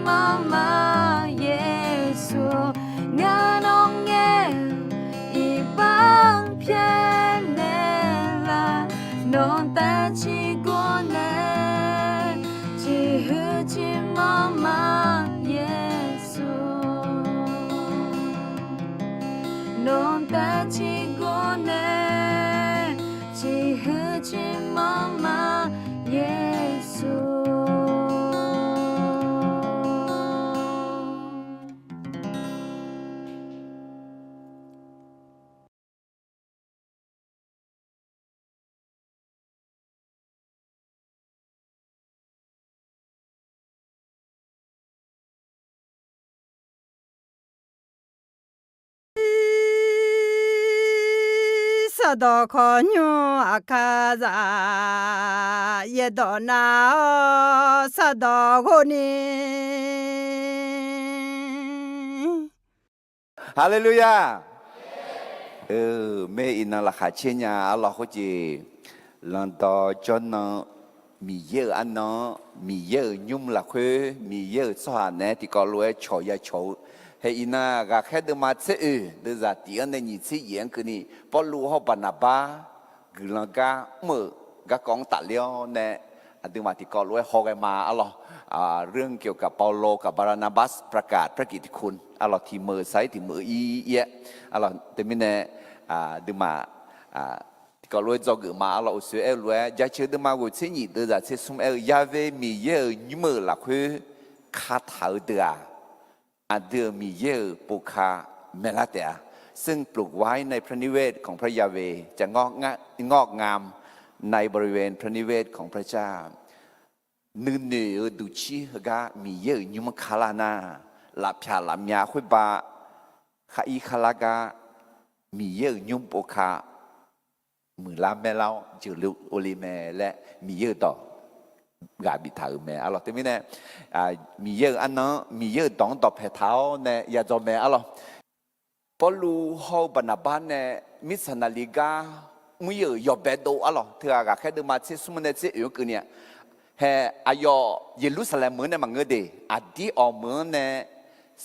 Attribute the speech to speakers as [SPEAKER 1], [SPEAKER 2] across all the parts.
[SPEAKER 1] 妈妈耶稣，我侬耶一帮偏来，侬带起过来，只和起妈妈耶稣，侬带起过来，只和起妈妈耶稣。
[SPEAKER 2] 사도코뉴 아카자 예도나 사도코니
[SPEAKER 3] Hallelujah. Mẹ in là khá chế nhà Allah có gì lần đó cho nó mì dơ ăn nó mì dơ nhung là khuê mì dơ xóa nè thì có lối chó ya chó hay in là gà khét được mà chế được ra tiếng này nhìn chế yên cái này bỏ lúa họ bàn ba gửi là gà mở gà con tạ liao nè được mà thì có lối họ cái mà Allah เรื่องเกี่ยวกับเปาโลกับบารานาบัสประกาศพระกิตติคุณที่มือไซที่มืออีเอะแต่ไม่แน่ดูมาก็รู้จอกือมาอุศเอลวยจะเชื่อดูมาว่าเช่นนี้เดี๋ยวจะเชื่อสมเอลยาเวมีเยอะยุ่มือหลักคือคาถาเดือเดือมีเยอะปุคาเมลาเตะซึ่งปลูกไว้ในพระนิเวศของพระยาเวจะงอกงามในบริเวณพระนิเวศของพระเจ้านึกเนื้อดูชีฮกามีเยอะยุ่งคาลานาหลับชาหลับยาคุยบาข้าอีคาลากามีเยอะยุ่งโปคามือลาแม่เล่าจืลุโอลิแม่และมีเยอะต่อกาบิถาแม่อะไรแต่ไม่แน่มีเยอะอันนั้นมีเยอะต้องต่อแผ่เท้าเนี่ยอย่าจอแม่อะไรพอรู้เขาบรรณาบ้านเนี่ยมิสนาลิกาไม่เยอะยอบเบโดอะไรเธออาแค่เดินมาเชื่อสมุนเชื่ออยู่กันเนี่ยเฮอายอเยรูซาเล็มเหมือนในมังเงเดอดีออกเหมือนใน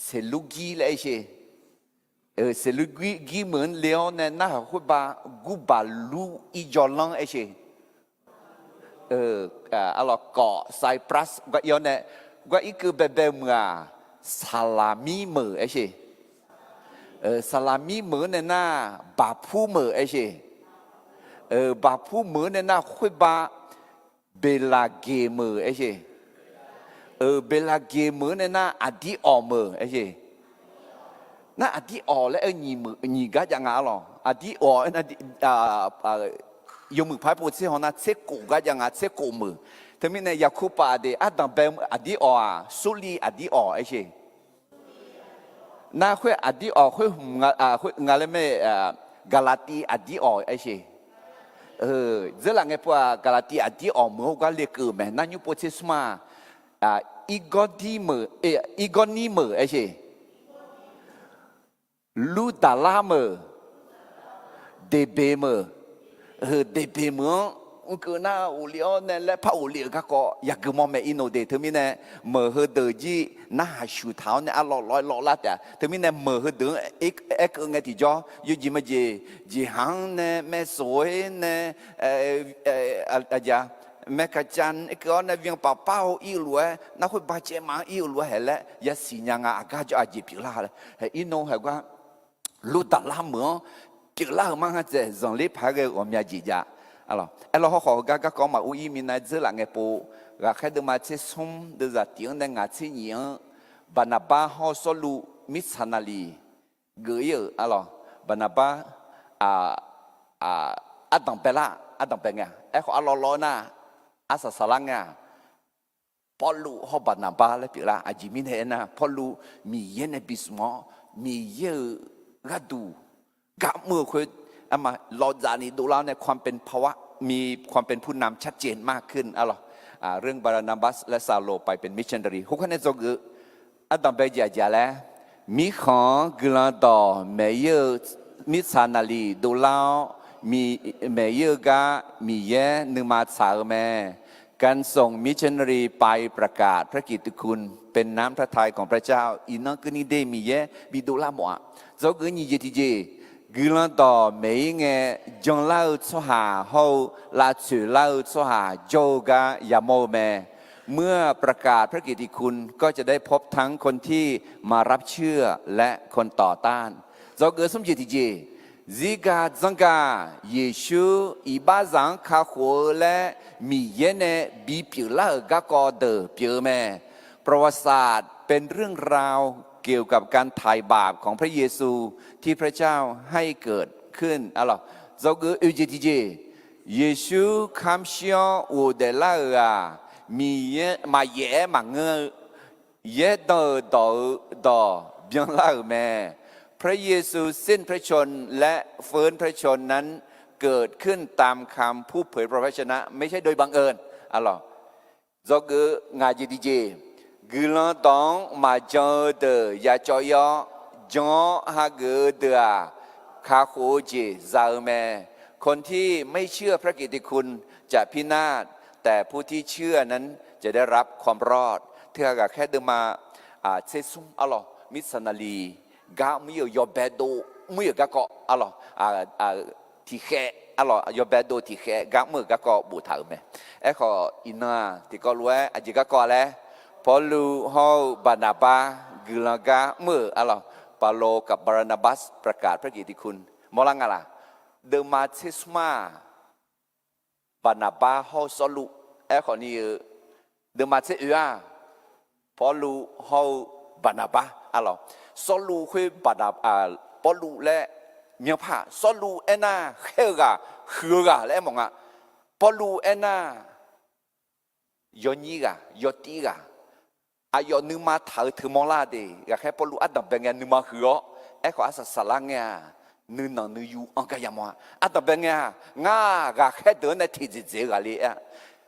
[SPEAKER 3] เซลูกีเลยใช่เซลูกีเหมือนเลี้ยวในน่าคุบากูบาลูอีจอลังใช่อะไรเกาะไซปรัสก็ย้อนเนี่ยก็อีกคือแบบเมื่อซาลามีเหมือใช่ซาลามีเหมือนในน่าบาพูเหมือใช่บาพูเหมือนในน่าคุบาเบลาเกมอไอ้เช่เบลาเกมอเนี่ยน่าอดีออมอไอ้เช่น่าอดีออและညီมือညီกะยังไงล่ะอดีออน่ายมือพายปูซี่ฮอน่าเซกูกะยังไงเซกูมือแต่มีในยาคูปาเดอดังเบมอดีออสุลีอดีออไอ้เช่น่าคุยอดีออคุยงาเลเมกาลาตีอดีออไอ้เช่这两个不加拉蒂亚第二幕个列个咩？那你不知什么一个地么？一个尼么？而且路达拉么？德贝么？德贝么？我个那无聊呢，来怕无聊个个，也个么没一弄的，他们呢，么和德基那树头呢，落啦的，他们呢么和德一个个地方，有什么几行呢？咩水呢？呀，咩个针一个呢，用包包一路那会把这嘛一路下来，也是人啊，家就阿姐皮啦了，还一弄还个路达拉么，皮啦嘛个在让你拍个我们家姐家。alors họ hỏi các con mà ui mình nói giữa là nghe po gà khai được mà chế sum được ra tiếng này ngã chế nhiều bà nà ba họ số lu misanali gửi ở alors bà nà ba đồng bela đồng bela nghe họ lo na sa salang nghe Paulu họ bà nà ba lấy việc là chỉ mình thấy na Paulu mi yên bismo mi yên gadu gạo mưa khơi màเราจานี้ดูแล้วในความเป็นภาวะมีความเป็นผู้นำชัดเจนมากขึ้นเรื่องบารานาบัสและซาโลไปเป็นมิชชันนารีทุกคนในโจกอันดับเบียร์แล้วมีของกลาดอเมย์มิชชันนารีดูแล้วมีเมย์ก็มีเย่หนึ่งมาสาวแม่ก การส่งมิชชันนารีไปประกาศพระกิตติคุณเป็นน้ำพระทัยของพระเจ้าอีนังก็นี่ได้มีเยบิดูลาหมวเจ้าก็นี่เยทีเจกุลันต่อไม่เงจงเล่าสหาเฮาลาสือเล่าสหาโจกายาโมเมเมื่อประกาศพระกิตติคุณก็จะได้พบทั้งคนที่มารับเชื่อและคนต่อต้านเจ้าก็สมเจติเจZiga zanga Yeshu ibazang kahu le mi yene bi ผิวละกะกอเดอผิวแม่ประวัติศาสตร์เป็นเรื่องราวเกี่ยวกับการไถ่บาปของพระเยซูที่พระเจ้าให้เกิดขึ้นอะไรเราก็อุจจิเจเยซูคำเชียวอุเดลามีเยมาเยมาเงยเยดอเบียงลาแม่พระเยซูสิ้นพระชนและฟื้นพระชนนั้นเกิดขึ้นตามคำผู้เผยพระวจนะไม่ใช่โดยบังเอิญอะไรเราก็งานจีดีเจกุลันตองมาเจอเดยาจอยจอฮาเกเดคาโคเจซาเมคนที่ไม่เชื่อพระกิตติคุณจะพินาศแต่ผู้ที่เชื่อนั้นจะได้รับความรอดเท่ากับแค่เดินมาเซซุมอะไรมิสนาลีกาไม่ยอมแบดโดไม่ยอมก็อะไรที่แค่อะไรยอมแบดโดที่แค่กาไม่ยอมก็บูถาไหมขออินาที่ก็รู้อาจจะก็แล้วพอลูฮาวบานาบากุลกาเมื่ออะไรปาโลกับบานาบัสประกาศพระกิตติคุณมอลังอะไรเดมาเทสมาบานาบาฮาวสลุขอนี้เดมาเทอุอาพอลูฮาวบานาบาอะไรสลุคุยบานาพอลูและเมียผ้าสลุเอ็น่าเฮกาเฮือกาและมองอ่ะพอลูเอ็น่ายอนีกายอตีกาอายอนึมาถาถึงมองลาเดอยากให้พอลูอัดดับเป็นไงนึมาหัวขออาศัยสลังเงียนึนังนึยูอังกายามว่าอัดดับเป็นไงง่ากาแค่เดินในที่เจ๋อกันเลย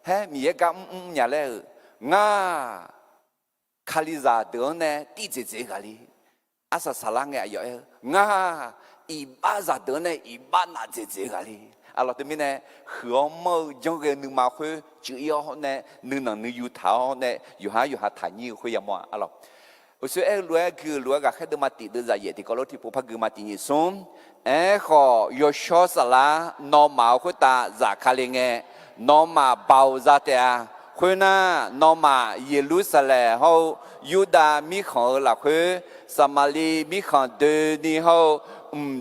[SPEAKER 3] เฮ้มีเอกอย่าเลยง่าคาลิซาเดินในที่เจ๋อกันเลยอาศัยสลังเงียอยู่ง่าอีบ้าจะเดินในอีบ้าน่าเจ๋อกันเลยอะไรตัวนี้เนี่ยหัวมือจังเกนึมาคุยจุยอ่ะเนี่ยนึนังนึยูเท้าเนี่ยอยู่หาถ่ายนี่คุยยามว่าอะไรอุศรู้คือรู้ก็แค่เดินมาติดเดินใจที่ก็รู้ที่ผู้พักมาติดส่งขอยชอสละน้องมาคุยตาจากคาลิงเงน้องมาเบาจากเตะคุยน่ะน้องมาเยรูซาเล็มเขายูดามีของหลักคุยสมาลีมีของเดินนี่เขา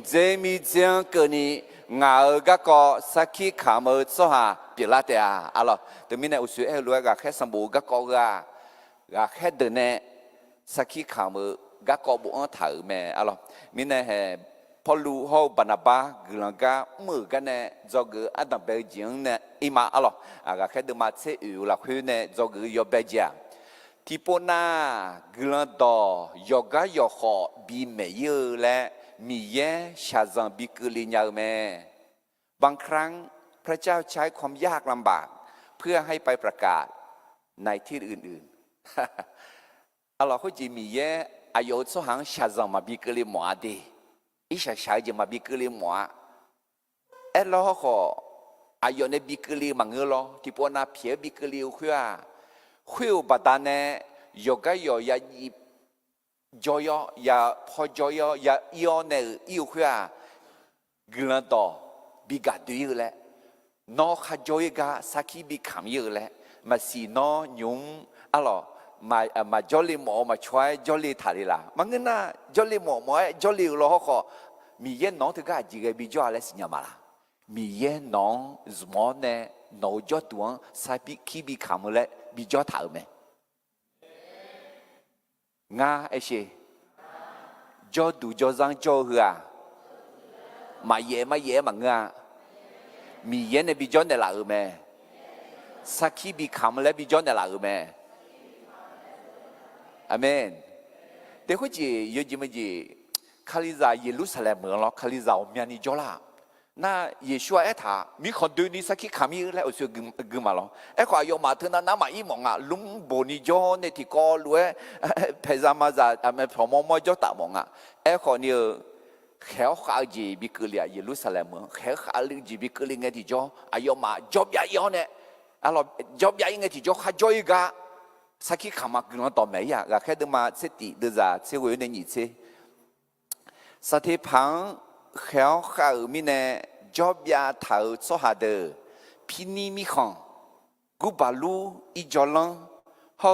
[SPEAKER 3] เจมีเจียงเกินี่งาก็สักขีขามือสหาเปล่าเตะอะไรตัวนี้เนี่ยอุศรู้ก็แค่สมบูรณ์ก็แค่เดินเนี่ยสักขีขามือก็บุญถ่ายแม่อะไรมินเนี่ยพอลูเขาบรรดากุลังกามือกันเนี่ยจอกอันดับเบจิงเนี่ยอีมาอะไรก็แค่เดินมาเสียอยู่ละคือเนี่ยจอกยอเบจิที่ปนากุลังต่อยอกายอขอบีเมย์และมีเยชาซังบิกลิญญาแม่บางครั้งพระเจ้าใช้ความยากลำบากเพื่อให้ไปประกาศในที่อื่นๆAllahเขาจะมีเยอายุสหังชาซังมาบิกลิหมอดีอิชาชายจะมาบิกลิหมอเราเขาอายุในบิกลิมังเงลที่ปนาเพียบิกลิคุยบัดนั้นยกายอยาจอยยาพอจอยยาอีอเนี่ยอีคุยกลันต่อบิกาดูอยู่แล้วนอขจอยกาสักขีบิขามอยู่แล้วมาสีนอยุ่งอะไรมาจอลีหมอมาช่วยจอลีถ่ายละมันงั้นนะจอลีหมอจอลีเราเขามีเย็นน้องถึงก็จีเกบิจออะไรสิญญามาละมีเย็นน้องสมอเนี่ยน้องจอตัวสักขีบิขามเลยบิจอถ่ายไหมงาเอชจอดูจอซังจอหัวมาเย่มังงามีเย็นในบิจอนในหลังแม่สักขีบิคำและบิจอนในหลังแม่อาเมนเดี๋ยวเขาจีเยอะจีมันจีคาลิซาเยรูซาเล็มเมืองเราคาลิซาเมียนิจอล่าน่าเยชัวถามีคนดูนี่สักขีคำนี้แล้วอุศกึมาเราขวายมาเถอะนะน้ำมาอีมองลุงโบนิจอในที่กอลวยเพซามาซาพอมอจอตามองขวาเนี่ยเขาขาจีบิกเลียเยรูซาเล็มเมืองเขาขาลิจีบิกเลียไงที่จอมาจอบยาเนี่ย alors job ya inge ti jo kha joy ga saki khama gno to me ya ga khe de ma se ti de za se wo ne ni se sa te phang khéo kha mi ne job ya thau so ha de pini mi khong gu ba lu i jolan ho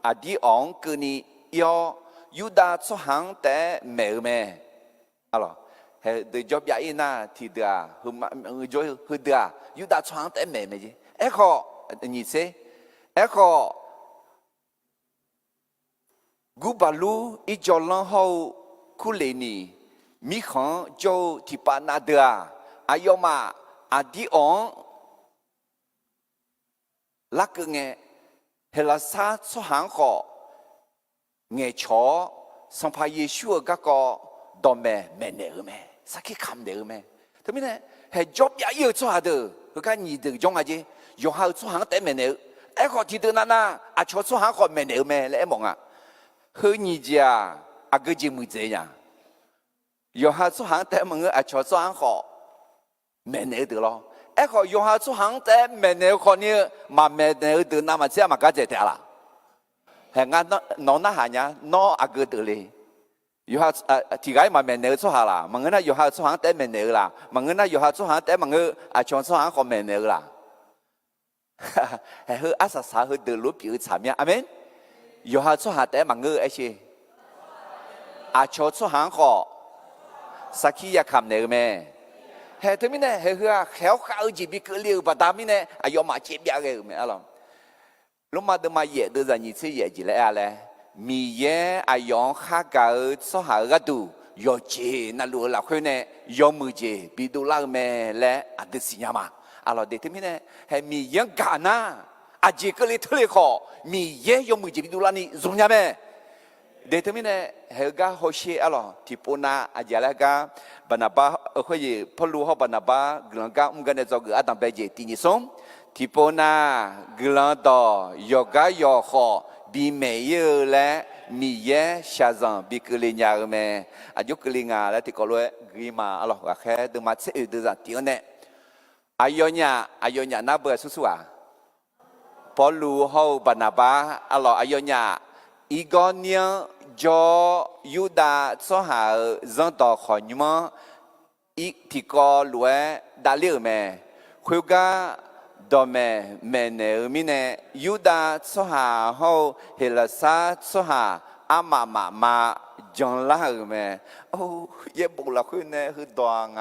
[SPEAKER 3] adi on ke ni yo yuda so hang te me alors de job ya ina thì được hôm rồi hơi được yêu đã choáng tới mẹ mày chứ ấy khó như thế ấy khó gu balu ít cho lăng hậu khu lệ nì mi khang cho thì bạn na được ayo mà đi on lắc cái nghe hay là sa so hàng khó nghe chó sang phải Giêsu các có đom mẹ nè mẹ sao cái cảm được mẹ thế mình này hay job ya yêu cho hả được cái cái gì được trong gì yêu hao cho hàng té mẹ nè ai khó thì được na cho hàng khó mẹ nè mẹ lại mong hơi gì chứ cái gì mới thế nhá yêu hao cho hàng té mong cho hàng khó mẹ nè được lo ai khó yêu hao cho hàng té mẹ nè khó như mà mẹ nè được mà sẽ mà cái gì thế là hay ngã nó na hả nhá nó cái được đi yêu hao thì cái mà mình nêu số hà là mà người ta yêu hao số hàng té mình nêu là mà người ta yêu hao số hàng té mà người chọn số hàng còn mình nêu là hay hơi ác sa hơi từ lúc biểu chạm nhá amen yêu hao số hàng té mà người ấy chứ chọn số hàng họ saki ya cầm nêu mẹ hay thế mình này hay hơi khéo khao chỉ bị cứ liều và ta mình này yêu mà chết bia cái mẹ lo lúc mà đứa mà dễ đưa ra như thế dễ chỉ làอะไรmi ye ayong kha ga so ha ga du yo che na lu la khwe ne yo mu che bi du la me le a de si nya ma alors de temine he mi ye ga na a je ke le thle kho mi ye yo mu che bi du la ni zum nya me de temine he ga ho she alors ti pona a ja la ga bana ba khwe ye phlu ho bana ba glan ga ga ne zo ga adam be je ti ni som ti pona glan do yoga yo kho bị mẹ yêu là mi ye shazam bị cái gì nhà mẹ giúp cái gì ngà là thì có lẽ ghi mà alo và khe từ mặt sẽ từ ra tiếng này ayo nhà na bữa su à Paulu hậu Barnabas alo ayo nhà Igonia cho Yuda so hà dân tộc khỏi nhưng mà thì có lẽ đã liệu mẹ khuyên ga đó mẹ nè mình Yuda so hà hậu hay là sa so hà mà John la mẹ ye bộ là khuyên nè hư đoàn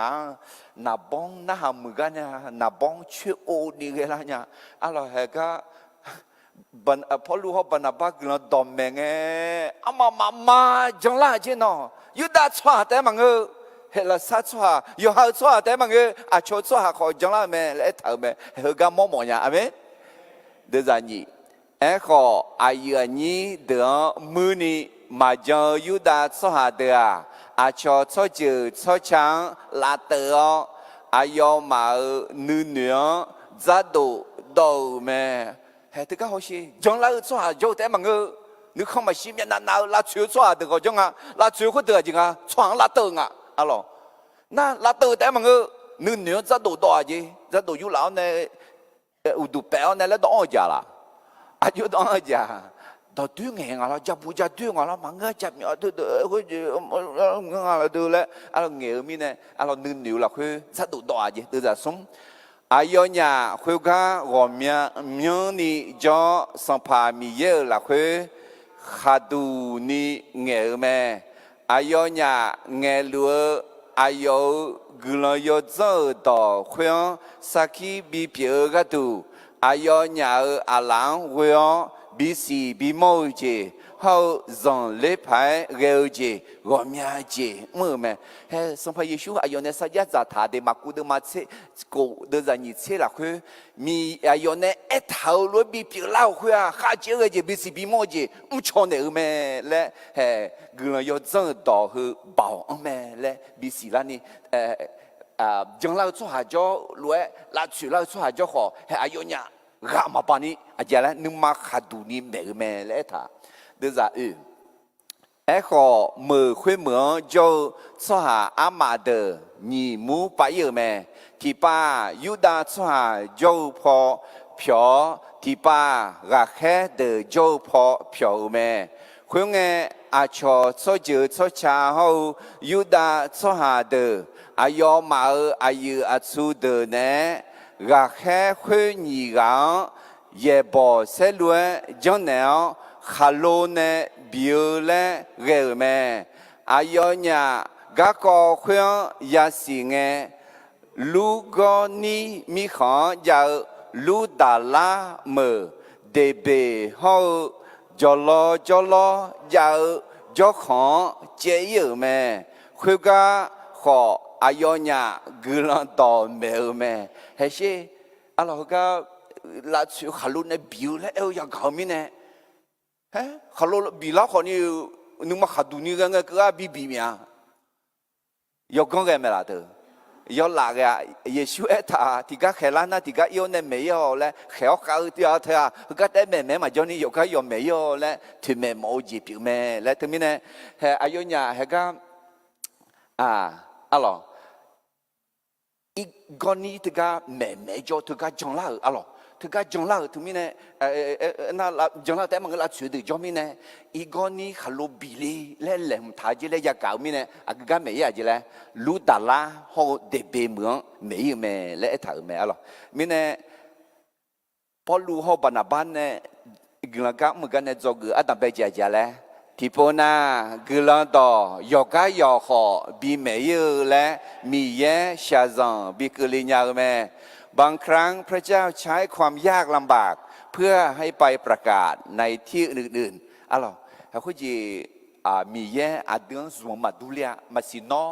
[SPEAKER 3] na bong na ham mưa nha na bong chưa ô đi cái là nha alo hay cái Paulu họ Barnabas nó đó mẹ nghe mà John la chứ nó Yuda so thế mà ngơ hay là sát xoa, yêu hao xoa, thế mà người cho xoa khỏi trong là mẹ lẽ thở mẹ, hơi gam mỏ mỏ nhà, amen. Đưa ra nhỉ, khó ai nhỉ được mưa ni mà cho Yuda xoa được cho chữ cho trắng là tự yêu mà nữa ra đồ mẹ, hay thứ cái hồi gì, trong là xoa cho thế mà người nếu không mà xin nhận nào là chịu xoa được rồi chứ là chịu có được gì à, xoa là tự à. Alo, na là từ tại mà ngư nửa rất đủ đỏ gì, rất đủ du lão này, đủ béo này là đỏ giờ là, chú đỏ giờ, đó tuyên ngàn là chấp bu chấp tuyên là mà ngơ chấp nhỏ từ cái gì, ngơ là từ là, alo nghề mi này, alo nửa là khơi rất đủ đỏ gì, từ giờ sống, ayo nhà khơi cá gồm miếng ni cho sang pha mi ye là khơi khá đủ ni nghề mẹ. Ayo nhà nghe lúa ayo gửi yo giờ đó khuyên saki bị biểu cái tu ayo nhà alang khuyên bị si bị môi gì hậu dọn lễ phải gêu gì gom nhà gì mơ mẹ he xong phải Giêsu ayo này sao giá thà để mặc quần mà chế cổ đưa ra nhị chế là khuyên mi ayo này ít thầu lúa bị biểu lao khuyên khá chế cái gì bị si bị môi gì cho này mẹ lẽ he gửi yo giờ đó hư bảo mẹ lẽ bị si là ni将来做下咗路拉住拉做下咗河係阿樣呀啱嘛辦呢阿姐咧你媽下度你咩咧他對咋ấy họ mở khuyên mở cho hà ama de nhị mũ bảy giờ mẹ thì ba Yuda cho hà cho phò 漂第八个开的就跑漂咩，佢嘅阿乔做就做茶后，有得做下的，阿要马儿阿有阿出的呢，个开会你讲也不是乱讲呢，哈罗呢表呢个咩，阿要呢个个会也是嘅。如果你มีของอยากรู้ดาราเมื่อเดเบเขาจอลอยากเจ้าของเจียแม่คุยก็ขออายอเนี่ยกุลันต่อแม่แม่เฮ้ยสิอะไรก็ลาชิขลุ่นเนี่ยบิวแล้วอยากเขามีเนี่ยเฮ้ขลุ่นบิวแล้วคนนี้นึกมาขัดดูนี่กันก็บีเมียอยากกันกันไหมล่ะเธอ要哪个呀？耶稣他这个海南那这个有呢没有嘞？海搞掉他，个在妹妹嘛叫你有个有没有嘞？他妹冇接表咩？嘞他们呢？还哎呦呀，那个啊，阿罗，一个你这个妹妹叫这个长老阿罗。thứ cái trong lao tụi mình này na là trong lao tại mà cái là chuyện từ cho mình này ý con ní khá lô bì lì lẽ lẻm thà chứ lẽ gia cạo mình này cái mấy à chứ lẽ lú đà la họ để bề mượn mấy mẹ lẽ thở mẹ rồi mình này bỏ lú họ bàn bàn này cái cái một cái này cho cái ở đằng bên trái lẽ thì bữa na cái là đó yo họ bị mấy lẽ mi ye xa rằng bị cái gì nhau mẹบางครั้งพระเจ้าใช้ความยากลำบากเพื่อให้ไปประกาศในที่อื่นๆอะไรเขาคุยมีแย่อาเดือนสมมาดูเลียมาสินอ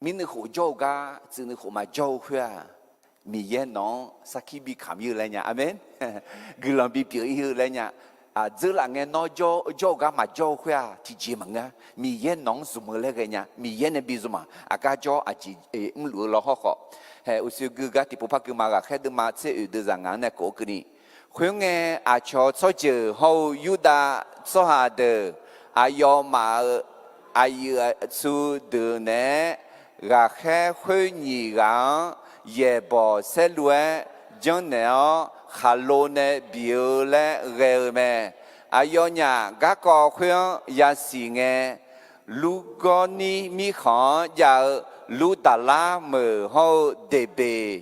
[SPEAKER 3] มีนึกหัวโจกาจึงนึกหัวมาโจเพื่อมีแย่น้องสักขีบีขำอยู่เลยเนี่ยอเมนกุลบีเปียอยู่เลยเนี่ยgiữa là nghe nói cho cái mà cho khoa thì chỉ mà nghe mi yên nóng dùngเลยcái nhà mi yên này bị dùng mà cái cho chỉ lúa lo họ hệ u siêu cái thì bố cái mà cái đứa mà sẽ được rằng anh này cố cái này khuyên nghe cho chờ hậu yuda cho hà de yo mà yêu su de nè gà khe khuyên nhị gà ye bỏ sẽ lúa chẳng nè khá lô nè biểu lẽ ghê mẹ yo nhà gá có khuyên ya xì nghe lú gò ni mi khó ya lú đà la mở hô đề bề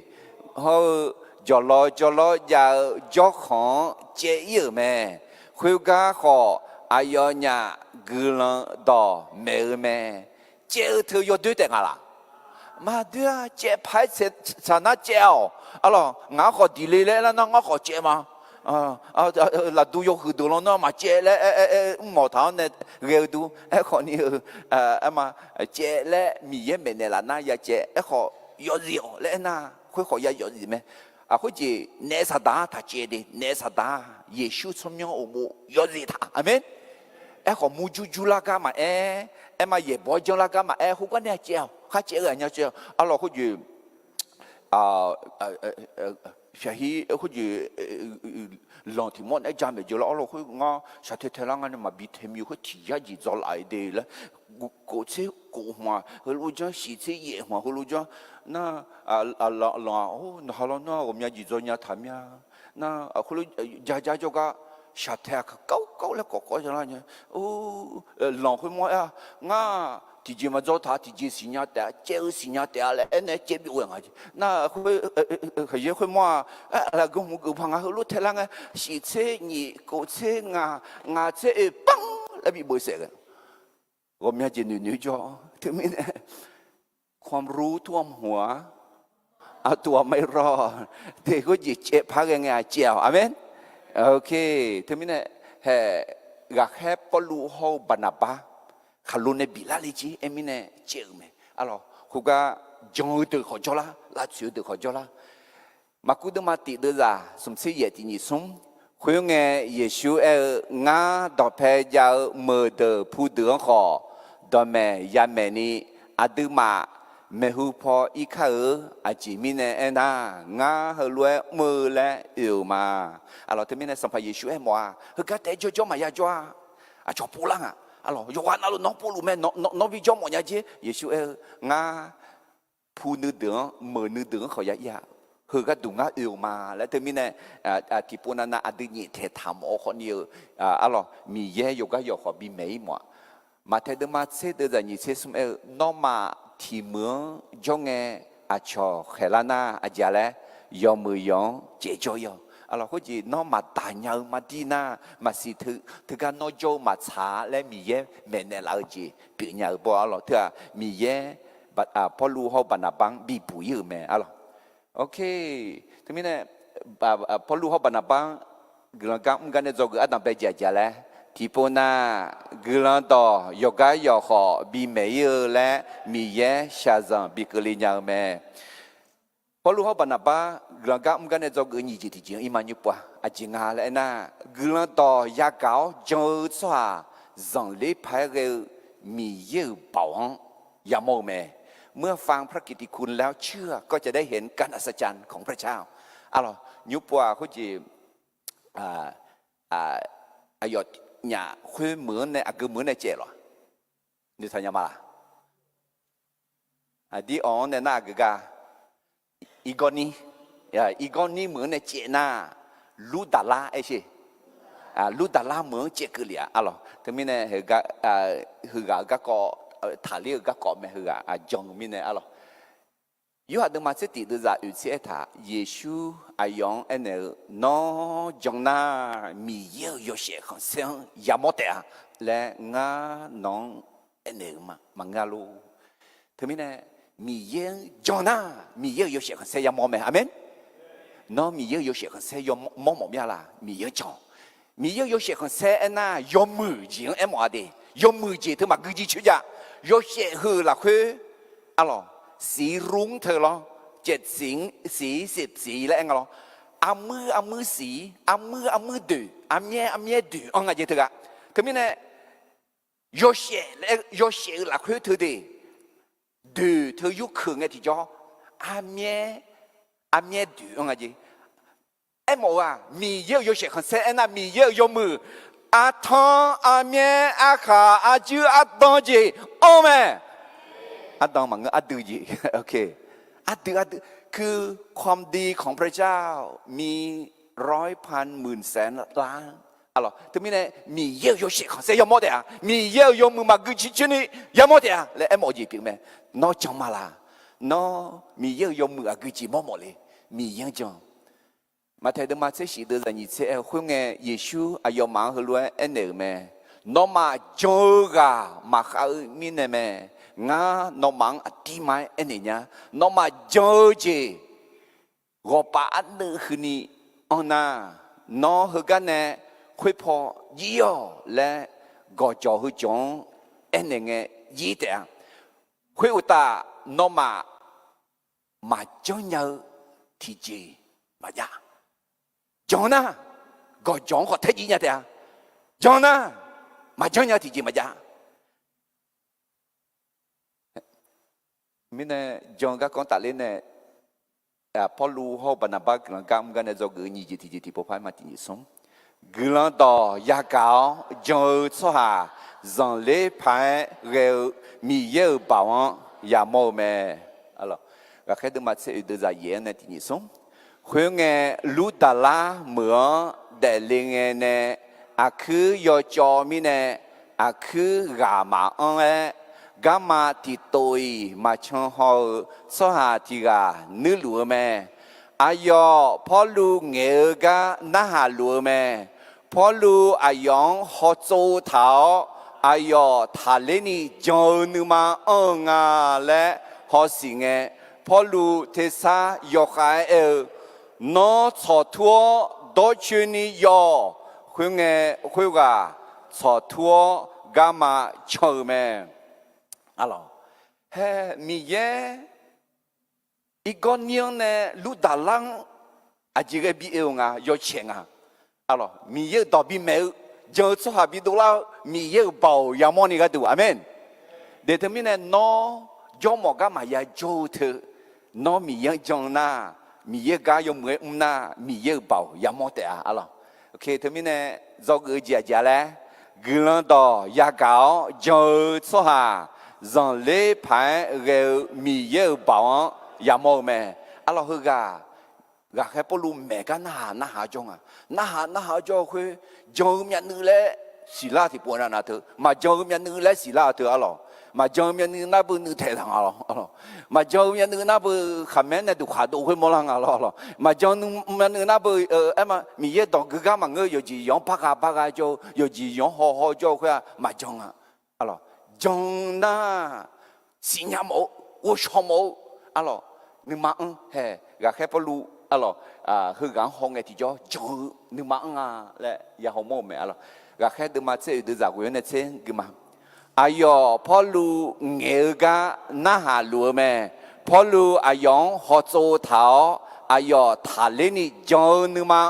[SPEAKER 3] hô cho lo ya cho khó chế yêu mẹ khuyên gá khó yo nhà gư lăng đỏ mẹ chế thư yo đối tượng à là mà đưa chế phải sẽ nó treo alors ngã khó đi lê là nó ngã khó chế mà là du yo hư đồ nó mà chế lẽ mỏ tháo này ghê du khó như mà chế lẽ mì yên bên này là na ya chế khó yo gì lẽ na khối khó ya yo gì mẹ khối gì nè sa đá ta chế đi nè sa đá Giêsu trong nhau ôm yo gì ta amen khó mu ju la cả mà mà ye bỏ cho la cả mà không có nè treo khác chế ở nhau treo alors khối gì shahi khối gì lòng thì món ấy chăm về giờ là khối ngõ sao thế là ngăn mà bị thêm nhiều khối chỉ ra gì cho lại đây là cổ chế cổ mà hồi lúc đó xí chế nhẹ mà hồi lúc đó na nó gồm nhà gì cho nhà tham nhà na hồi lúc gia cho cả sao thế câu là có cho nó nhá lòng khối món ngã thì chỉ mà cho thà thì chỉ sinh nhật để chơi sinh nhật để là anh ấy chơi bị uổng à na khơi khơi mua là cũng một cái bằng hơi lúc thế là nghe xí chế nhị cổ chế ngà chế băng là bị bồi sẹt gồm nhà chỉ nữ cho thứ mìnhความรู้ท่วมหัวเอาตัวไม่รอดแต่ก็จิตเจ็บพักยังไงเจียวอาเมนโอเคthứ mình gà khép có lũ hô bận bá khá luôn này bị la lý trí em này chịu mày alors khu ga trong từ khỏi cho là chịu từ khỏi cho mà cứ đừng mà tị đưa ra sum sĩ ye thì nhị sum khuyên nghe Giêsu ngã đọc về giáo mở từ phụ đường họ đọc mẹ ya mẹ ni đưa mà mẹ hu po ít khờ chỉ mình này na ngã hơi lúa mở lại yêu mà alors thế mình này sắm phải Giêsu mà hơi cái thế cho mà ya cho phụ lăng alors Yohana nó phụ lu mẹ nó vì cho mọi nhà chứ Giêsu ngã phụ nữ đường mở nữ đường khỏi ya คือก็ดูงาอยู่มาแล้วถึงมีเนี่ยที่ปุ่นนั้นอดีตเททำโอ้คนเดียวอะไรมีเยอะอยู่ก็อยู่ขอบีไม่หมดมาเทเดมาเสด็จนี่เสสมนอมาที่เมืองจงอาชอเฮลานาอาจารย์เลยยอมมือยองเจโจยออะไรก็จีนอมาตายยาวมาดีน่ามาสิถึงการนอโจมาช้าและมีเยอะเมนเนลาจีปีนี้บอกอะไรเถอะมีเยอะพอรู้เขาบรรณาบังบีปุยแม่อะไรโอเคทีนี้เนี่ยพอรู้เขาบรรณาบังกลางกันกันเนี่ยจะก็อันนั้นไปเจอเลยที่ปุ่นน่ะกลางต่อยกายยอขอบีเมย์และมีเยชาซังบีกลีนยาแม่พอรู้เขาบรรณาบ้ากลางกันกันเนี่ยจะก็ยี่จีอิมันยุบว่ะอาจริงฮะแล้วน่ะกลางต่อยากเอาจงสว่าจังเลยพายเรือมีเยอะเป่ายามโมแม่เมื่อฟังพระกิตติคุณแล้วเชื่อก็จะได้เห็นการอัศจรรย์ของพระเจ้าอะไรยุบว่าเขาจีอายดnhà khuê mướn này cứ mướn này chết rồi như thế nào mà đi on này na cái ga igoni mướn này chết na lu đà la ấy chứ lu đà la mướn chết cứ liền alo thế mình này hư gà có thả liêu gà có mẹ hư gà jong mình này alo yêu hạt đừng mà sẽ tự ra ưu chế thà Giêsu ayong anh nó jong na mi yêu sẽ không sang yamot à lẽ ngã nong anh mà ngã lu thế mình này mi yêu jong na mi yêu sẽ không sang yamot mẹ amen nó mi yêu sẽ không sang yamot mồm ya là mi yêu jong mi yêu sẽ không sang anh na yom mười gì em ở đây yom mười gì thứ mà cứ gì chứ ya yêu sẽ hư là khuê aloสีรุ้งเธอหรอ7สี10สีแล้วเองหรออามือสีอามือดูอาเมียดูอ๋อไงเจ้าเธอคือมีเนี่ยโยเชหลักคือเธอดีดูเธอยุคคืนไงที่จ่ออาเมียดูอ๋อไงเจ้าเอ็มว่ามีเยอะโยเชคนเซนน่ะมีเยอะโยมืออาทองอาเมียอาขาอาจืออาตองจีโอ้แม่อัดดองมันก็อัดดูจีโอเคอัดดูคือความดีของพระเจ้ามี100,000,000,000,000,000ล้านอะไรที่มีเนี่ยมีเยอะโยเชของเสียยมอดอ่ะมีเยอะโยมือมากุชิชนี่ยมอดอ่ะและเอ็มอจีพิมพ์แม่น้อจังมาละน้อมีเยอะโยมือกุชิมอมอเลยมีเยอะจังมาเทเดมาเสสีเดือนนี้เสคุยเงยเยซูอายอมังฮลัวเอ็นเนอแม่น้อมาโจกามาเขามีเนี่ยแม่งาโนมังอธิมายเอ็นเนี่ยโนมาเจอเจกอปาอันนึคืนนี้อันน่ะโนฮึกันเนี่ยคุยพอยี่อและกอจอฮึจงเอ็นเนี่ยยี่แต่คุยอุตาโนมาจงเยอะที่จีมาจ้าจงนะกอจงขอเทยี่เนี่ยแต่จงนะมาจงเยอะที่จีมาจ้ามิเนี่ยจงก็คงตัดเล่นเนี่ยพอรู้เขาบรรณาบักกำกันเนี่ยจะเกิดยี่ที่พอพายมาที่นี่สมกลังต่อยากเอาจงสหาจังเล่พายเร็วมีเยอะบ่าวอยาโมแม่อะไรก็แค่ดูมาเสียดูใจเย็นเนี่ยที่นี่สมเพื่อไงรู้ตาละเหมือนเด็กเลี้ยงเนี่ยอาคือยอจอมิเนี่ยอาคือกามาอันกามาที่ตัวมาชงหอสหาที่กานึกลัวแม่อายอพอลูเงยกาน่าหาลัวแม่พอลูอายองหอโจเท้าอายอทะเลนี่จงนึมางาและหอสิงพอลูเทสายกไอน้อชอทัวดอชนียอคุยคุยกาชอทัวกามาชอแม่alors mi ye igonion ne lu dalang ajire bi eunga yo chenga alors mi ye do bi me jo so ha bi do la mi ye bao ya mo ni ga du amen determine no jo mo ga ma ya jo the no mi ye jong na mi ye ga yo mwe na mi ye bao ya mo te alors okay termine zo ge jia jia le glan do ya gao jo so ha rằng lễ phái rêu mì yêu bảo ya mô mẹ alo hư gà กะแค่ปลูแม่กันหาจงอ่ะหาจงคุยจงมีนึงแลศิลาที่ปวดนะเธอมาจงมีนึงแลศิลาเธออ๋อมาจงมีนึงน่าบุนึงเททางอ๋อมาจงมีนึงน่าบุขมิ้นเนี่ยดูขาดูคุยมอลังอ๋อมาจงมีนึงน่าบุมามีเยดองกึกมาเงยอยู่จียองพักจงอยู่จียองห่อจงคุยมาจงอ่ะอ๋อจงน่าสิญญาโม我什么อ๋อนึกมาเฮ้กะแค่ปลูalorsคือการห้องไอ้ที่จ่อจงนึกมาและอย่าหัวโม่แม่alorsก็แค่ดูมาเจอดูจากวิวเนี่ยเช่นกี่มาอายอพอลูเงยกะน่าหาลัวแม่พอลูอายองหัวโจเท้าอายอทะเลนี่จงนึกมา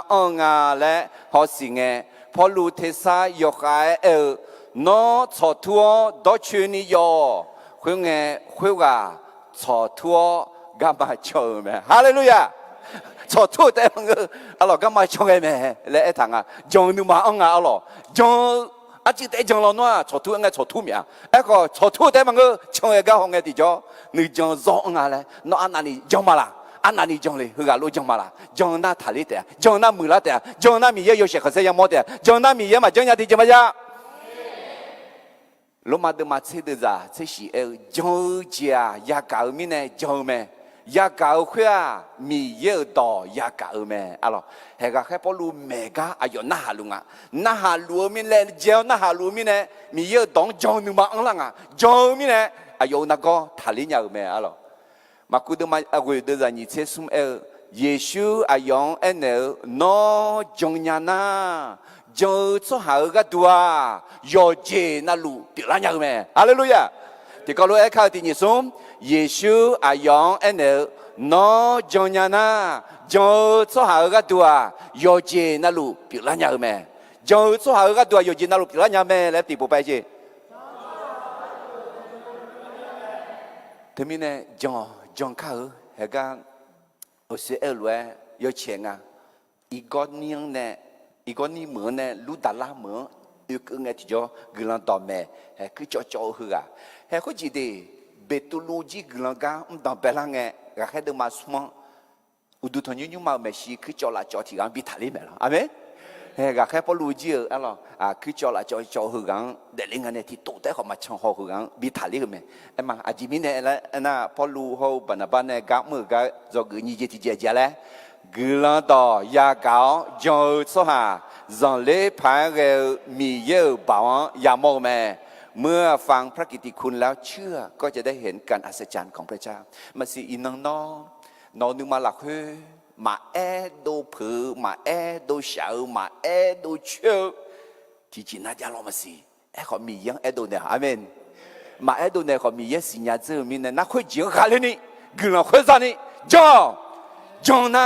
[SPEAKER 3] และหัวสิงเงพอลูเทสายกไอน้อชอทัวดอชื่อนี่ยอคุยเงคุยว่าชอทัวกามาชมแม่ฮาเลลูยาชอทัวแต่มันก็อะไรกามาชมแม่และไอ้ทางจงนึกมาอะไรจงอาจิตไอ้จงเราเนาะชอทัวไงชอทัวเมียไอ้ก็ชอทัวแต่มันก็ชงไอ้ก็ห้องไอ้ที่จ่อนึกจงร้องอะไรน้ออันนั้นนี่จงมาละอันนั้นนี่จงเลยคือการรู้จงมาละจงน่าทะเลแต่จงน่ามือละแต่จงน่ามีเยอะอยู่เสียเขาเสียยังหมดแต่จงน่ามีเยอะมาจงยาที่จะมาจ้าลงมาดูมาเชื่อจ้าเชื่อสิจงเจียยากามีเนี่ยจงแม่ยากาคุยมีเยอะต่อยากาแม่อะไรเฮก็แค่พอรู้แม่ก็อายุน่าหาลุงน่าหาลัวมีเนี่ยเจ้าน่าหาลัวมีเนี่ยมีเยอะต่อจงนึกมาลังจงมีเนี่ยอายุนักก็ทะเลยาแม่อะไรมาคุยดูมาคุยดูจ้านี่เชื่อสุ่มเยซูอายุน้อจงยานาจงสุหาก็ตัวโยเจน่าลูปิลายาแม่ฮาเลลูยาที่ก็รู้ไอ้ข้าวที่นี่สุ่มเยซูอายุน้อจงยานาจงสุหาก็ตัวโยเจน่าลูปิลายาแม่จงสุหาก็ตัวโยเจน่าลูปิลายาแม่แล้วที่ปุ๊บไปเจทีนี้เนี่ยจงข้าวเฮกันโอเสียรวยโยเชงอีกคนนึงเนี่ยอีกคนนี้เหมือนเนี่ยลูดาลาเหมือนอีกเงี้ยที่จ่อกลันต่อแม่เฮ้คือจ่อหัวเฮ้ก็จีดีเบตุลูจีกลันก้าต่อเปล่าเงี้ยก็แค่เดินมาสมองอุดุทนยุ่งมาเมชีคือจ่อละจ่อที่กันบิทาลีแม่ละอ่ะไหมเฮ้ก็แค่พอลูจีอะไรคือจ่อละจ่อหัวกันเด็กลิงกันเนี่ยที่โตแต่เขามาช่างหัวกันบิทาลีกันไหมไอ้มาอาจิมิเนี่ยแล้วน่ะพอลูเขาบันบันเนี่ยกัมือก็จะกุญแจที่เจ๊เลยกลันต่อยาเก่าจงสุหาจังเล่พายเรมีเยอะบ่าวยามองแม่เมื่อฟังพระกิตติคุณแล้วเชื่อก็จะได้เห็นการอัศจรรย์ของพระเจ้ามาสิอินังน้องนึกมาหลักเฮมาดูผือมาดูเฉามาดูเชื่อที่จริงน่าจะลองมาสิเขามียังดูเนี่ยอาเมนมาดูเนี่ยเขามียังสิ่งอย่างเจอมีเนี่ยนักคุยจีก็ขาเลยนี่กลัวคุยซะนี่จงน่า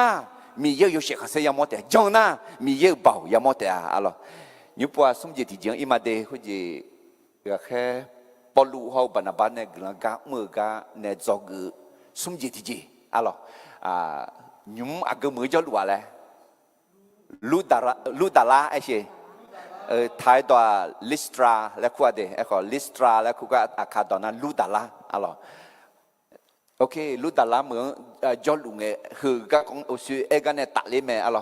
[SPEAKER 3] มีเยอะอยู่เสียเขาเสียยังหมดแต่จงน่ามีเยอะเบายังหมดแต่อะไรยุบว่าสมเด็จที่จริงอีมาเดย์เขาจะก็แค่ปลุกเขาบรรดาเนี่ยกลางกะมือกะเนี่ยจอกสมเด็จที่จริงอะไรยุมอากมือจะรู้อะไรลูดาราไอ้เช่ท้ายตัวลิสตราแล้วคู่เดย์ไอ้ก็ลิสตราแล้วคู่ก็อาคาตอนนั้นลูดาราอะไรโอเคลูดาราเหมือนจอลุงคือก็ของอุสุเอกันเนี่ยตัดเลยแม่อะไร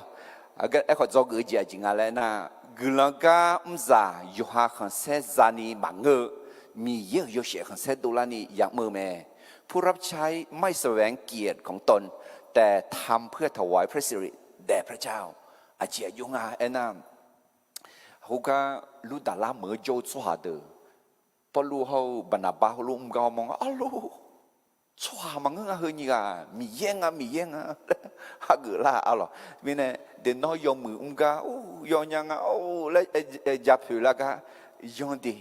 [SPEAKER 3] ไอ้ก็จอกจริงอะไรนะกลังกาจ่าอยู่หาขันเซจานีมังเงมีเยอะอยู่เสียขันเซดูลานีอยากมือแม่ผู้รับใช้ไม่แสวงเกียรติของตนแต่ทำเพื่อถวายพระสิริแด่พระเจ้าอาเจียยุงาเอ็น่าเขาก็ลูดาราเหมือนโจทย์สวาเดอพอลูเขาบรรดาบ้าเขาลูกเขามองอ้าวลูสวามังเงเฮนี่กะมีเย่งฮักละอ้าวหรอมีเนี่ยเดินน้อยยอมมือกะโอ้ยอยังโอ้แล้วจับผิวละกะยอนดี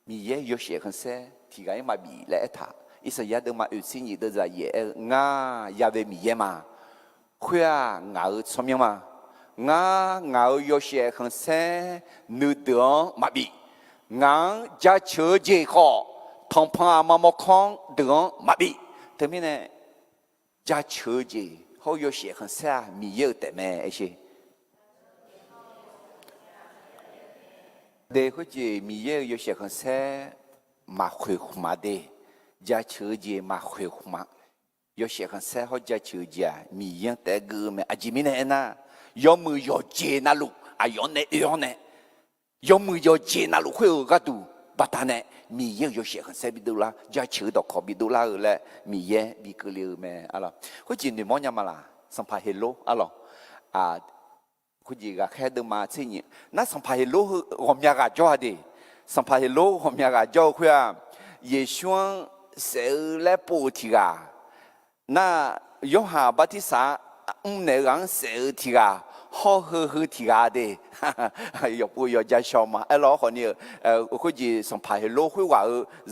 [SPEAKER 3] มีเย่ยเสียคนเสียที่กันมาบีและท่าอิสยาเดินมาอุสินีเดินจะเย่งายาเวมีเย่มาคุยงาสมยังมางายเสียคนเสียนึกเดือมาบีงาจะเชื่อเจ้าข้อทองพามามคองเดือมาบีแต่ไม่เนี่ยจะเชื่อเจ้าเขา有些很傻，มีเยอะแต่แม่ไอ้เช่เด็กเขาจะมีเยอะ有些很傻มาคุยมาเดจะเชื่อเจมาคุยมา要写很塞好家求家，米样带个么？阿吉米呢那，要么要接那路，啊要呢要呢，要么要接那路会有个度，不但呢，米样要写很塞比多啦，家求到考比多啦了，米样比个了么？啊咯，会今年么样嘛啦？สัมภาระโลอะหรอคุณจีก็แค่เดินมาที่นี่น่าสัมภาระโลผมอยากจะดิสัมภาระโลผมอยากจะคุยเยช่วงเสและปูทีกาน่ายอหาบัติสาในรังเสทีกาห่อฮือทีกาดิยกปูยกจะชอบมาไอ้ล้อคนนี้คุณจีสัมภาระโลคุยว่า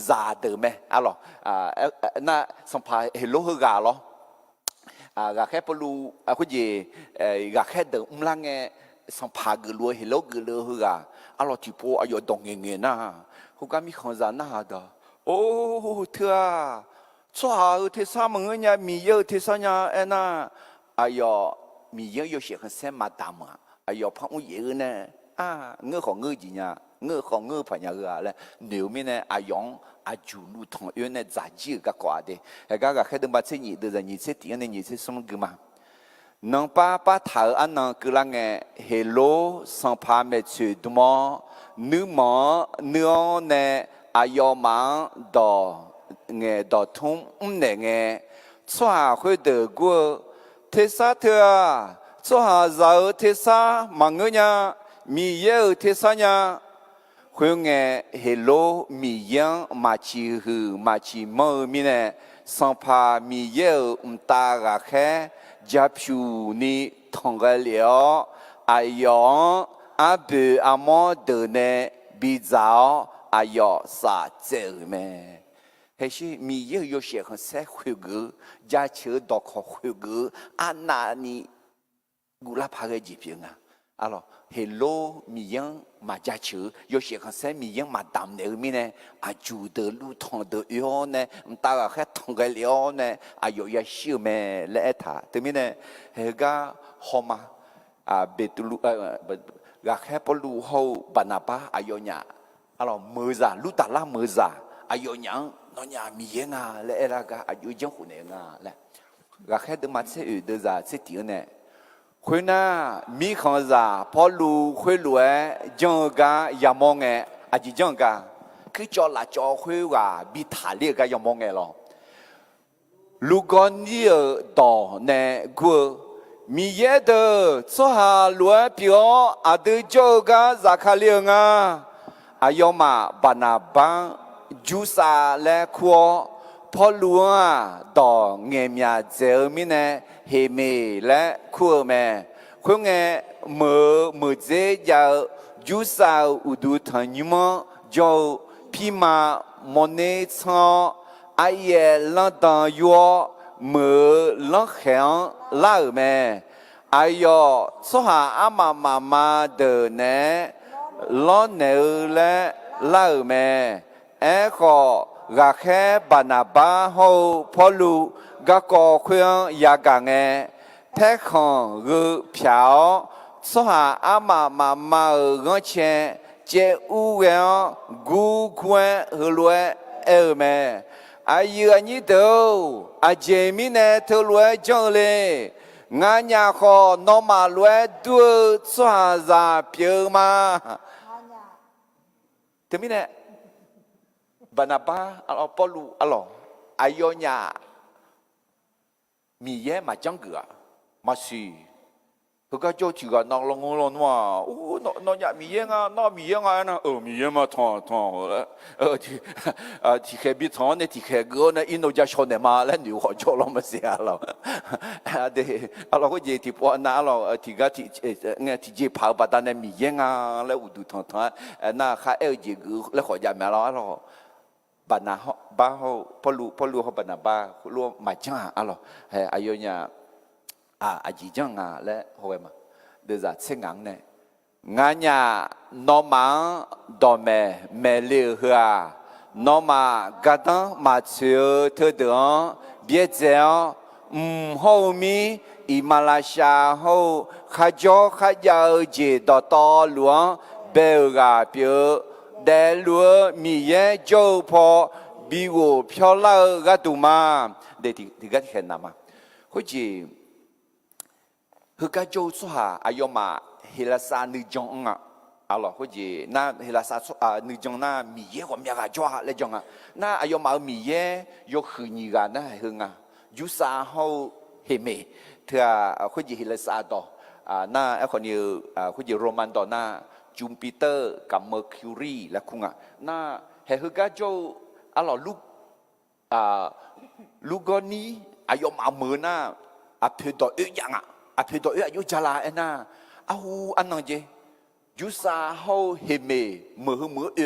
[SPEAKER 3] ซาเดิมไหมอะหรอน่าสัมภาระโลคือกาหรอกาแค่ปลูคุณจีกาแค่เดิมลังเงสัมภาระกลัวเฮโลกลัวคือกาอะหรอที่ปูอายุดงเงี้ยนะคุณก็มีคนจะน่าดอโอ้เธอชัวร์เธอสามเงี้ยมีเยอะเธอสัญญาเอ็น่ะอายุมีเยอะอยู่เสียงเส้นมาตามอ่ะอายุพังอุ้ยเยอะเนี่ยเงื้อของเงื้อจีเนี่ยเงื้อของเงื้อพันยาเลยเหนียวมีเนี่ยอายุอาจูลูทองเอ็นเนี่ยจ่ายจีก็กว่าเด้ไอ้ก็แค่เดินมาเส้นนี้เดินนี้เส้นที่เนี่ยนี้เส้นสมกุมาน้องป้าถามอันนั้นคือละไงเฮโลสัมภาระเมชุดมอนื้อหมอเนื้อเนี่ยอายุมันดอเงดอทุ่มเนี่ยเงชัวร์คุยเดือกูเทศะเธอชัวร์เราเทศะมังเงี้ยมีเยอะเทศะเนี่ยคุยเงเฮโลมียังมาชีหือมาชีมือมีเนี่ยสัมภาระมีเยอะตากะแค่จับชูนี่ทองกันเหลียวอายุอาเบอามอเดินเนี่ยบิดาวอายุสาเจอไหมเฮ้ยมีเยอะอยู่เสียงเสียคุยกูจะเชื่อดอกคุยกูอันนั้นนี่กูรับพาราจีเพียงอะหรอเฮโลมียังมาจะเชื่ออยู่เสียงเสียมียังมาดำเนี่ยมีเนี่ยอาจูเดลูทองเดยอเนี่ยมันตาแค่ทองกันเหลียวเนี่ยอายุยังเชื่อไหมเละท่าแต่มีเนี่ยเฮก็หอมาเบตุลูก็แค่ปลูเขาบานาปาอายุเนี่ยอะหรอมือซาลูตาลามือซาอายุยังน้อยมีเงาและเอราก็อายุยังหุ่นเงาแหละก็แค่เดินมาเสียเดินจากเสียทีเนี่ยคุณน่ะมีคนจะพอรู้คุยรวยจังก็ยังมองเงอาจจะจังก็คือจอละจอคุยว่ามีฐานเรียกก็ยังมองเงหรอลูกคนนี้ต่อเนี่ยกูมีเยอะเด้อชัวร์รวยเปียวอาจจะจังก็จะขาเลี้ยงอายุมาบานาบังจูซาและครัวพอลัวต่อเงียมีเจอมีเนี่ยเฮมีและครัวแม่คุณเงมือเจียจูซาอุดูทันยมจ่อพิมามอนิชอไอเยลันตันยัวมือลังแข็งลาแม่อายุสหอามาเดินเนี่ยล้อเนื้อและลาแม่เอ้ก็รักแค่บานาบาหูพอลูก็ก่อเครื่องยากังเงแท้ของรูเพียวสหอามาเงินเชเจ้าอูเวงกูควนรวยแม่อายุอันนี้เดียวอาเจมิเนเธอรวยจังเลยงานยาขอนอมารวยด้วยสหจาเพียวมาเธอมิเนบานาบาอัลปอลูอัลอายุเนี่ยมีเยอะมาจังเกอมาสิเขาก็โจทย์ก็นองลงว่าโอ้นองอยากมีเยอะนอมีเยอะนะมีเยอะมาทองที่แค่บิดทองเนี่ยที่แค่ก็เนี่ยอินโดจะชนเนี่ยมาแล้วหนูขอโจลงมาเสียเราเดี๋ยวเราก็เจที่พวกนั้นเราที่ก็ที่เนี่ยที่เจพาบัดนั้นมีเยอะแล้วอุดทองน่าข้าเจกูแล้วขอย้ำมาเราบานาบ้าเขาพอรู้เขาบานาบ้ารู้มาจังอะหรอเฮ้อายุเนี่ยอาจีจังและหัวมาเดี๋ยวจะเสียงงังเนี่ยงานเนี่ยน้องมังดอมเมลีเหือน้องมากัดมาเชื่อเธอเดินเบียดเจ้าเขามีอิมาลาชาเขาข้าเจ้าจีดต่อหลวงเบลกาเปียแต่ลัวมีเยอะเจ้าพอ比我漂亮个多嘛，对，这个很难嘛。或者，他个做出哈，哎呦嘛，希拉萨女将啊，啊咯，或者那希拉萨女将那米耶我们个抓来将啊，那哎呦嘛米耶有很尼个那很啊，有啥好黑妹，他或者希拉萨多那ไอ้คนนี้คุณจะโรมันต่อหน้าจูปิเตอร์กับเมอร์คิวรีและคุงน่าเฮฮึกาโจอะไรลูกนี้อายุมาเมื่อน่าเพดตัวยังเพดตัวอายุจาราน่าหูอันนั้นเจยูซาเฮาเฮเมเมื่อเ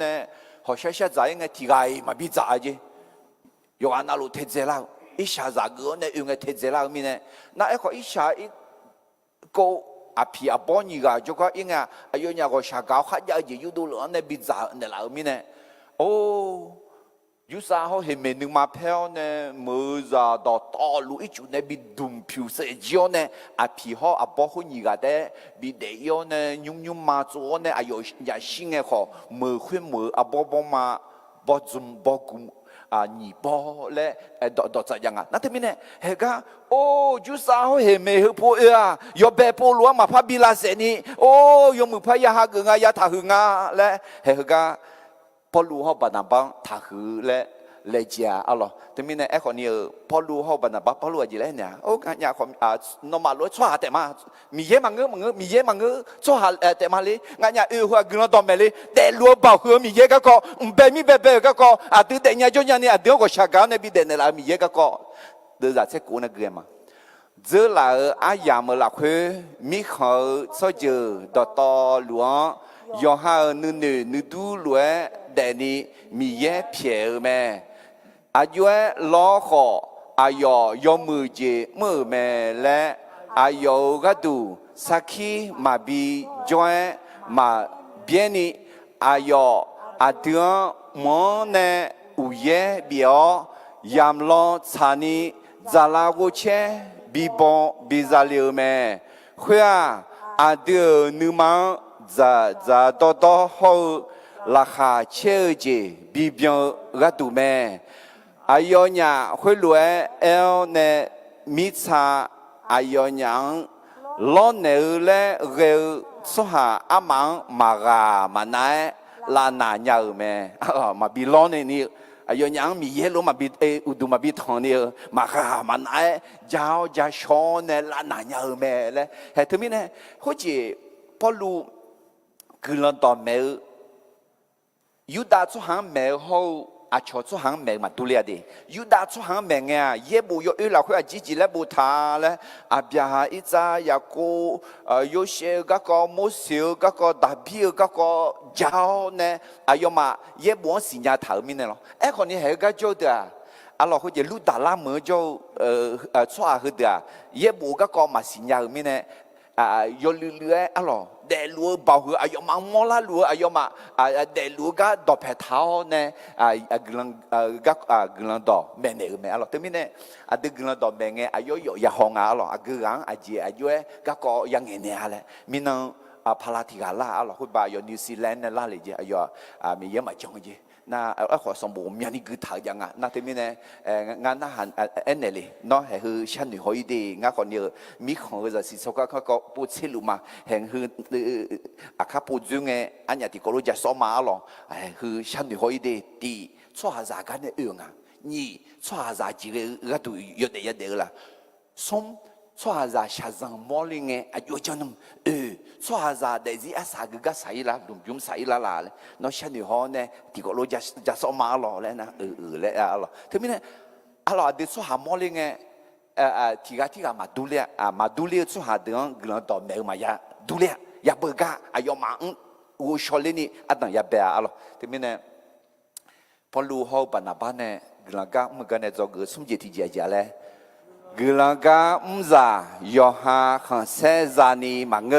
[SPEAKER 3] นี่ยเขาใช้ใจไงที่ไงมาบิจ่าเจอยู่อันนั้นรู้เทเจแล้วอิชาจากเเนี่ยยังไงเทเจแล้วมีเนี่ยน่าไอ้คนอิชาก็พี่อาบอนี่ก็จะก็ยังไงอายุเนี่ยก็ชาเกาขัดยาจีอยู่ดูหลอนในบิจ่าเนี่ยเรามีเนี่ยโอ้ยูซาเขาเห็นเมนูมาเพียวเนี่ยมือจะต่อลุยจุดเนี่ยบิดุมผิวเสียจเนี่ยพี่เขาอาบอเขานี่ก็ได้บิเดียวเนี่ยยุ่งมาตัวเนี่ยอายุยาชิงเนี่ยเขามือขึ้นมืออาบอมาบอจุมบอกุม你包嘞，到这样啊？那他们呢？那个哦，就是好黑没好破啊，要白破罗嘛怕比拉些呢？哦，要么怕呀哈个啊呀他个啊嘞，那个破罗好把那帮他个嘞来家啊咯。他们呢？哎，可能破罗好把那帮破罗几来呢？哦，人家可诺马罗错下แต่嘛，มีเยมังมีเยมัง错下แต่มาเลย人家ว่ากนตอมเลยแต่ลัวบ่าวมีเยก็แบบมีแบบก็ตื่นแต่เนี่ยจนเนี่ยเดี๋ยวก็ชักกันเนี่ยบิดเนี่ยละมีเยก็เดี๋ยวจะเช็คกูนะเกมมาเจอละอายามละคือมีเขาสอยเจอต่อหลวงยอหานึดูหลวงแต่นี่มีเยเพียแม่อายุล้อขออายุยมือเจมือแม่และอายุก็ดูสักขีมาบีจอยมาเบียนี่อายุอาเดือนมอนเนอุเยเบียยามล้อชานีจาลาโกเชบีบอนบีซาเลวแม่เพื่ออาเดือนนึมันจะต่อเขาราคาเชื่อเจบีเบียก็ดูแม่อายุเนี่ยคุยรวยเนี่ยมิชาอายุเนี่ยล้อเนี่ยเล่เรือสุหาอามังมากามันไหนลานาเนี่ยแม่มาบีล้อเนี่ยอายุเนี่ยมีเยอะมาบีอุดมาบีทองเนี่ยมากามันไหนเจ้าจะชอนเนี่ยลานาเนี่ยแม่เลยเฮ้ยทุกมิเนี่ยเขาจีพอรู้คือเราตอนแม่ยูดาสุหาแม่เขาชอบสุหางแมงมาดูเลียดียูดาสุหางแมงเนี่ยเย็บบุยอื่นเราคุยจีแล้วบุทาเลยเบียร์อิจายากูยูเชก็มุสิลก็ดาบิลก็เจ้าเนี่ยยมาเย็บบุสิญญาถามินเนี่ยหรอคนนี้เห็นก็โจเดียเราคุยลูดาลามือโจชัวคือเดียเย็บบุก็มาสิญญามินเนี่ยยลืออะไรเดลัวบ่าวคืออายุมังมอลาลัวอายุมาเดลัวก็ดอกเพท้าเนี่ยกลังดอกแม่เนี่ยแม่อะไรแต่ไม่เนี่ยดึกกลังดอกแม่เนี่ยอายุยาหงอะไรกลังอายุก็ยังเงี้ยเนี่ยอะไรมีน้องพาราธิกาล่าอะไรคุณบ่าวอยู่นิวซีแลนด์เนี่ยล่าเลยจีอายุมีเยอะมาจังจีน่าขอสมบูรณ์มีอันนี้คือถ่ายยังน่าที่มีเนี่ยงานอาหารเนี่ยเลยเนาะคือฉันหนูหอยดีงานคนเดียวมีของก็จะสิสกัดเขาพูดชิลุมาเห็นคือข้าพูดจุงเงอันนี้ที่เขารู้จักสมาหรอคือฉันหนูหอยดีดีชั่วหาจากกันเนี่ยนี่ชั่วหาจากจีก็ดูเยอะเดียวละสมชั่วหาจากชาซังมอลิงเงอายุจนชั่วหาจากเดี๋ยวอาสาก็ใส่ละดุมใส่ละเลยเนาะฉันหนูหอยเนี่ยที่เขารู้จักสมาหรอแล้วนะแล้วอะไรที่มีเนี่ยอะไรเดี๋ยวชั่วหามอลิงเงที่ก็มาดูเลี้ยชั่วหาเดือนกลังต่อแมวมายาดูเลี้ยอย่าเบิกอายุมาอูชอลินี่อันนั้นอย่าเบียอะไรที่มีเนี่ยพอรู้เขาบ้านเนี่ยกลังก็เมื่อกันเนี่ยจะเกิดสมจิตที่เจียเลยกลังก็จ่ายอหาขันเซจานีมังเง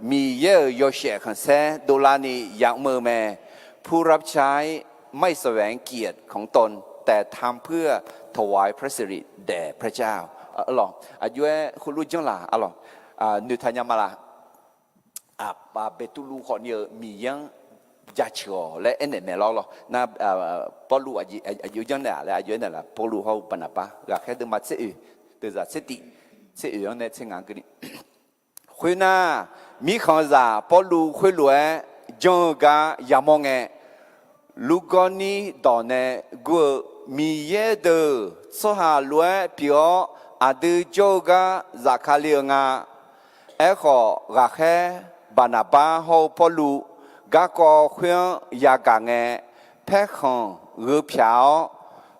[SPEAKER 3] มีเยอะยอเชขันเซดูลานีอย่างมือแม่ผู้รับใช้ไม่แสวงเกียรติของตนแต่ทำเพื่อถวายพระสิริแด่พระเจ้าหรออายุคุณรู้จังล่ะหรอนุทานยามาล่ะปาเบตุลูคนเยอะมียัง giá chiều lại anh này mẹ lo na bao lũ ở dưới chân này là ở dưới này là bao lũ hậu bận apa gà khai từ mặt sẽ từ giờ sẽ anh này sẽ ngang cái đi khuyên na mi khang giả bao lũ khuyên lũ trong gà nhà mong nghe lúc con ni đòn này của mi ye de số hà lũ biểu à từ cho gà giả khai liền à họ gà khai bận apa hậu bao lũ gà có khuyên nhà cả nghe phép không gửi phiếu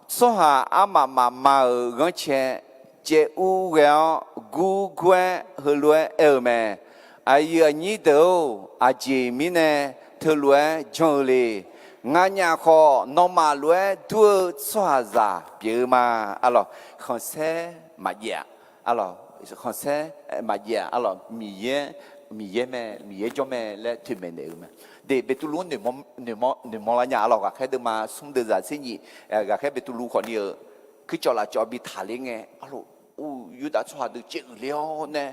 [SPEAKER 3] số hà mà gần chế chế u gạo gu que hơi lúa mè ai nhị đầu chị mình nè thưa lúa trồng lì ngay nhà họ nó mà lúa thua xóa giả biểu mà alo không sẽ mà dạ alo không sẽ mà dạ alo mì ye cho mẹ là thưa mẹ nữa mà để biết tu luôn nửa mong là nhà alo cả cái đứa mà xung đột giả sinh nhị cả cái biết tu luôn còn nhiều cứ cho là cho bị thả lên nghe alo yêu đã cho được chữ liao nè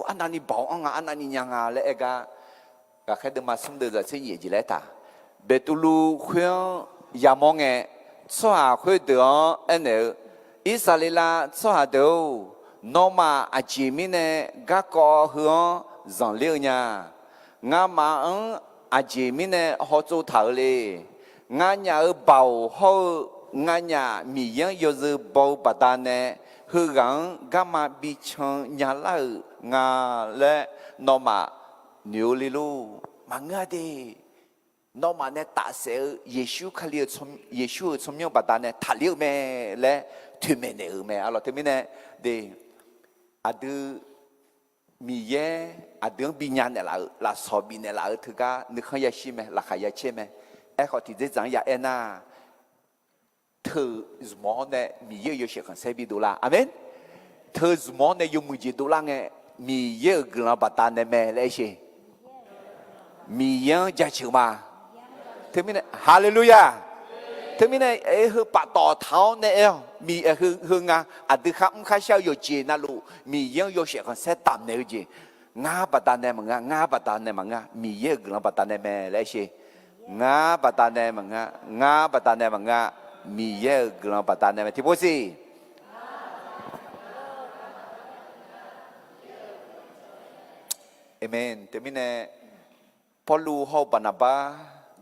[SPEAKER 3] anh này bảo anh này nhang à lẽ cả cái đứa mà xung đột giả sinh nhị gì lẽ ta biết tu luôn khuyên nhà mong nghe cho khuyên được anh ấy Israel cho được nó mà chị mình nè các có hướng dọn liêu nhà ngã mà chị mình nè họ做头哩ngã nhà bảo họ ngã nhà mi yang yêu dư bảo bà ta nè hư gắng gã mà bị chọn nhà lại ngã lẽ nó mà nhiều li lu mà ngã đi nó mà nè ta sẽ Giêsu khai liêu Giêsu trong nhau bà ta nè thả liêu mẹ lẽ thuyền mẹ nè mẹ alo thuyền mẹ nè đi adu mi ye adu bi nyan la so bi ne la thứ ca nước khai ya chi me la khai ya che me họ thì dễ dàng ya ena thử zmo ne mi ye yo she kan se bi đô la amen thử zmo ne yo mu ji đô la nghe mi ye gna bata ne me le she mi ye ja chu ma thế mình hallelujah thế mình này hư bà tỏ tháo này mi hư nga từ khác khai sao yo chi na lu mi yang yo sẽ còn sẽ tạm này gì nga bà ta này mà nga bà ta này mà nga mi ye gna bà ta này mẹ lại gì nga bà ta này mà nga bà ta này mà nga mi ye gna bà ta này mà thì bố gì amen thế mình này Paulu hao Barnabas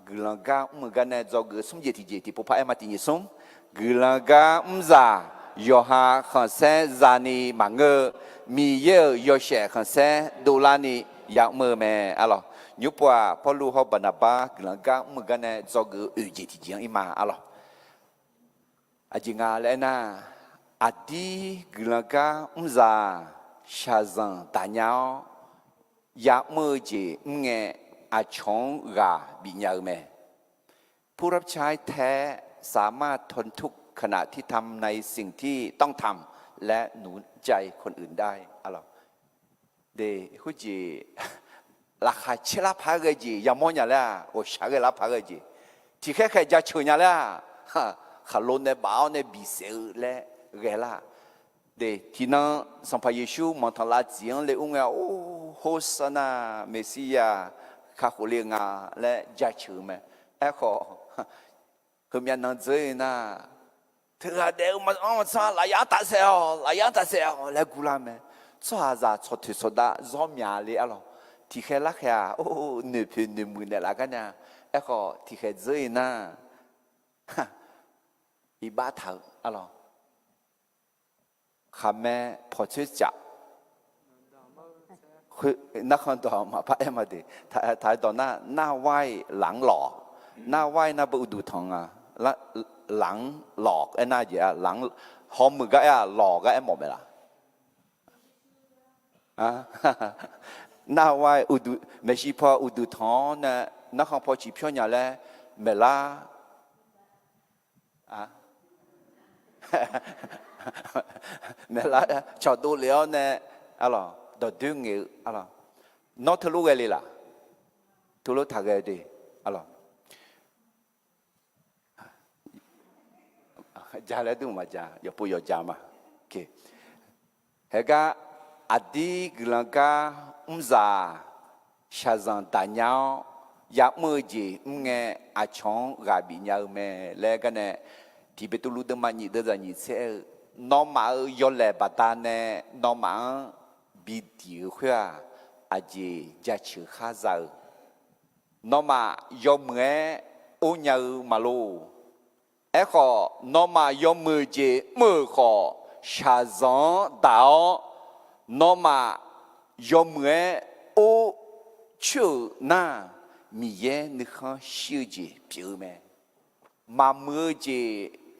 [SPEAKER 3] gulaga umgana zog sum jeti popa emati yesum gulaga umza yoha khanse zani mange mi ye yoshe khanse dolani yakme me alo nyupwa Paulu ho Barnabas gulaga umgana zog jeti jiang ima alo ajinga lena adi gulaga umza shazan tanyao yakme ji nge chong gà bị nhờแม่ผู้รับใช้แท้สามารถทนทุกข์ขณะที่ทำในสิ่งที่ต้องทำและหนุนใจคนอื่นได้อะไรเดี๋ยวคุณจีราคาเชื่อพาเกจียามอนยาละโอชาเกลาพาเกจีที่แค่จะช่วยยาละขาลนในบ่าวในบีเซลและเกล่าเดี๋ยวที่นั่งสัมภาเยซูมันทลาจียงเลยอุ้งอ่ะโอ้โฮสนาเมสสิยาข้าขอเลี้ยงและจ่ายชื่อแม่ขอคือมีนันเจน่ะเธอเดี๋ยวมันซาลายาตาเซลแล้วกูละแม่ซาซาชดที่สุดาจอมยาเลยอะไรที่แค่ละแค่โอ้หนึ่งพื้นหนึ่งมือเนี่ยละกันเนี่ยขอที่แค่เจน่ะอีบ้าเถอะอะไรข้าแม่พอช่วยจับนักขันตัวมาพระเอ็มมาดิถ่ายตอนหน้าไหวหลังหลอกหน้าไหวหน้าบุดูทองละหลังหลอกไอ้หน้าเหี้ยหลังหอมมือก็หลอกก็หมดไปละหน้าไหวอุดูไม่ใช่พออุดูทองนะนักขันพอจีบเพี้ยนอย่างแล้วเมล่าเมล่าชอบดูเลี้ยวเนี่ยอะไรđó đương nghĩa alo nó thưa lúc cái gì là thưa lúc thằng cái đi alo giờ lại đúng mà giờ giờ bây giờ giờ mà ok hệ cái adi glanka umza shazan tanyao อยากมือจีเงอาช่องกาบิญญาแม่แล้วกันเนี่ยที่เป็นตุลุดมันยี่เดือดยี่เสียน้องมายอลเลบัตาเนี่ยน้องมาบิดีหัวอาจีจะชื่อข้าเจ้าน้องมายอมเงอุญญามาลูขอน้องมายอมมือจีมือขอชาซอนดาวน้องมายอมเงอุชื่อหน้ามีเย่นึกข้าชื่อจีเปียวแม่มามือจี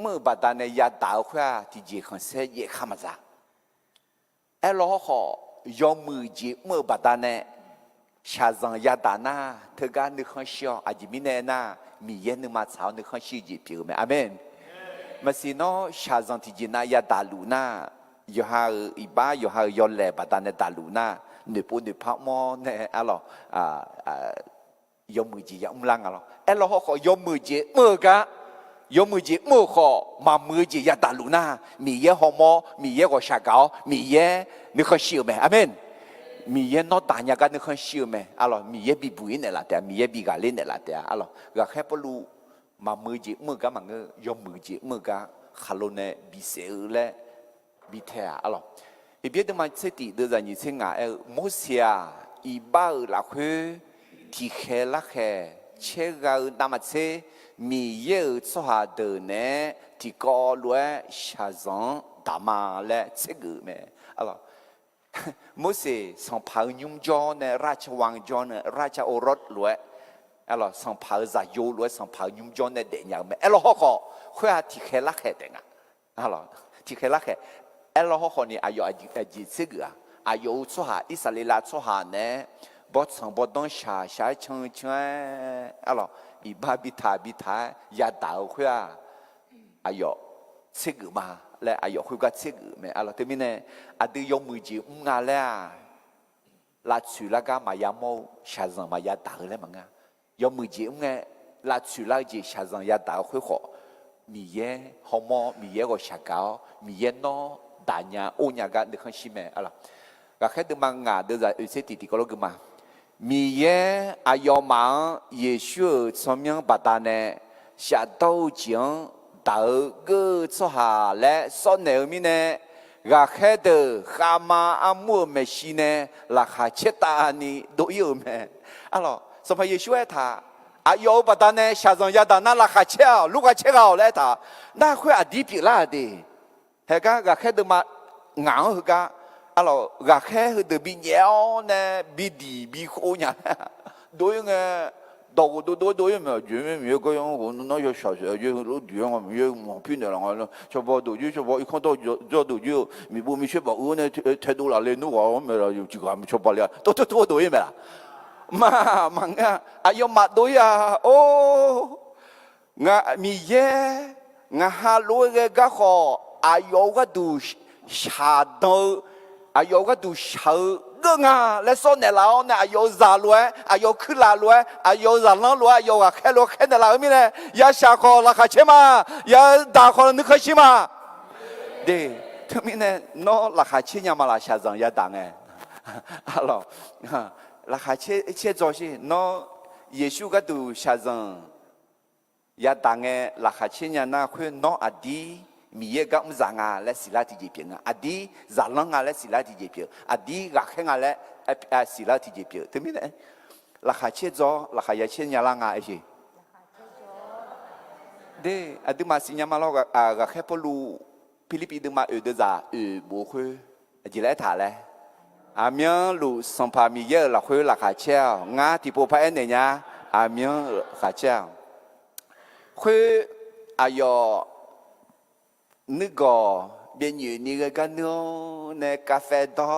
[SPEAKER 3] มือบาดาเนี่ยยาดาวข้าที่จีขันเสียเย่ข้ามาจ้าล้อขอยอมมือจีมือบาดาเนี่ยชาซังยาดานาเธอการนึกข้าเชียวอาจจะมีแน่น่ามีเย่นึกมาสาวนึกข้าชื่อจีเปียวแม่อาเมนมาสิโนชาซังที่จีน่ายาดาลูน่าอยู่หาอีบ้าอยู่หายอนแหล่บาดาเนี่ยดาลูน่าเนื้อปูเนื้อพักมอเนี่ยอะไรยอมมือจียอมลังอะไรเราขอยอมมือจีมือกะยอมมือจีมือขอมามือจียาดาลูน่ามีเย่หอมอมีเย่ก็ชาเกามีเย่นึกข้าชื่อแม่อาเมนมีเย่นอตานยากันนึกข้าชื่อแม่อะไรมีเย่บีบุยเนี่ยละแต่มีเย่บีกาเล่นเนี่ยละแต่อะไรก็แค่ปลูมามือจีมือกะมันก็ยอมมือจีมือกะขลุ่นเนี่ยบีเสือและบีเทียอะไรอีเบียดมันเสติเดือดยี่สิงหาโมเสียอีบ้าละคือที่แค่ละแค่เชื่อกันนามเสมีเยอะสหาเดินเนี่ยที่ก่อล้วนชาซอนดามาและเสกุเมอะไรโมเสสังพายุมจอเนี่ยราชวังจอเนี่ยราชโอรสล้วนอะไรสังพาซาโยล้วนสังพายุมจอเนี่ยเดียงเมอะไรเขาขอคุยที่แค่ละแค่เด้งอะไรที่แค่ละแค่เราเขาเนี่ยอายุจีเสกุอายุสหาอิสราเอลสหาเนี่ยบทสังบทต้องชาชาเชิงเชิงอะไรอีบ้าบิทายาดาวคุยอายุเสกุมาและอายุคุยกับเสกุเมอะไรที่มีเนี่ยอดียมือจีงาเลยลาสุลากามายามอชาซังมายาดาวเลยมั้งอ่ะยมือจีลาสุลาจีชาซังยาดาวคุยขอมีเย่หอมอมีเย่ก็ชาเกามีเย่นอดาญาโอญากันนึกข้าชิเมอะไรก็แค่ดูมังงะเดี๋ยวจะอุเสติติก็รู้กันมามีเย่อายอมังเยซูสมัยบัดนั้นชาโตจิงดาวก็สหาและสอนเนอมิเนก็แค่ดูข้ามาอามัวเมชิเนราคาเชตานีดูอยู่ไหมอะไรสมัยเยซูท่าอายอบัดนั้นชาซังยาดานาราคาเช่าลูกเช่าแล้วท่าน่าคุยอดีตละดีเฮก็แค่ดูมาเหงาเฮก็อะไรก็แค่ดูบินเยาเนี่ยบิดีบิโคเนี่ยดูยังไงดูยังไงอยู่ไม่ก็ยัง我那要小学就老地方我没有毛病的了我小包都就小包一看到做都就没不没学包我呢态度了来弄我没了有几个还没学包了都有没了嘛嘛啊哎呦嘛都呀哦我มีเย่我哈罗个个好哎呦个都下到哎呦个都小个啊来说呢老呢哎呦咋了哎呦去哪了哎呦咋了了哎呦啊开了开的了没呢也下课了还去嘛也大课了你可去嘛对他们呢那了还去呀嘛了下场也当哎好了了还去做些那耶稣个都下场也当哎了还去呀那会那阿弟มีเยก็ไม่จางาและศิลาที่เจียงอดีจางงาและศิลาที่เจียงอดีรักงาและศิลาที่เจียงถึงมีเนี่ยราคาเชื่อจ่อราคาเชื่อยาลางาไอ้สิเด้อดีมาสิญามาเราก็แค่พอรู้ฟิลิปปินส์มาเดือดบัวคุยจีไรถ่าเลยอาเมียรู้สัมภามีเยอะเราคุยราคาเชื่องาที่พอพายเนี่ยอาเมียราคาเชื่อคุยอายอนึกก็เป็นอยู่นี่ก็กันเนาะในกาแฟดอ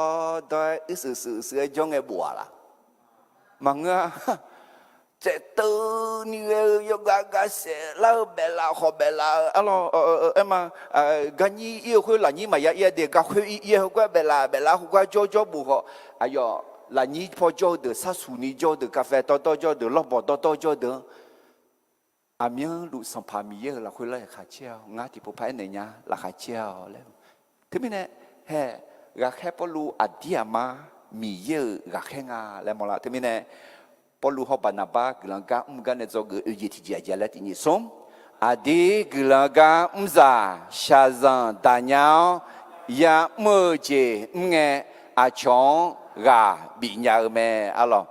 [SPEAKER 3] ซื้อจ้องไอ้บัวล่ะมังอ่ะเจ้าตัวนี่ก็กาเสแล้วเบลาขอเบลาอะไรมากันยี่เอี่ยวคุยหลังยี่มาเยอะเด็กก็คุยเอี่ยวก็เบลาคุยก็จ่อบัวไอ้ยอหลังยี่พอจ่อเดือดซาสูนี่จ่อเดือดกาแฟจ่อเดือดลบบจ่อเดือดอามีลูกสัมภามีเยอะเราคุยเรื่องขาเชี่ยวงาที่ผู้พันเนี่ยราคาเชี่ยวแล้วที่ไม่เนี่ยเฮ้ราคาพอลูอดียมามีเยอะราคางาแล้วมองละที่ไม่เนี่ย保罗和巴拿巴格啷个唔干那做个一天节节来的你送，阿弟格啷个唔咋下人大娘也么节唔爱阿穷个比伢们阿咯，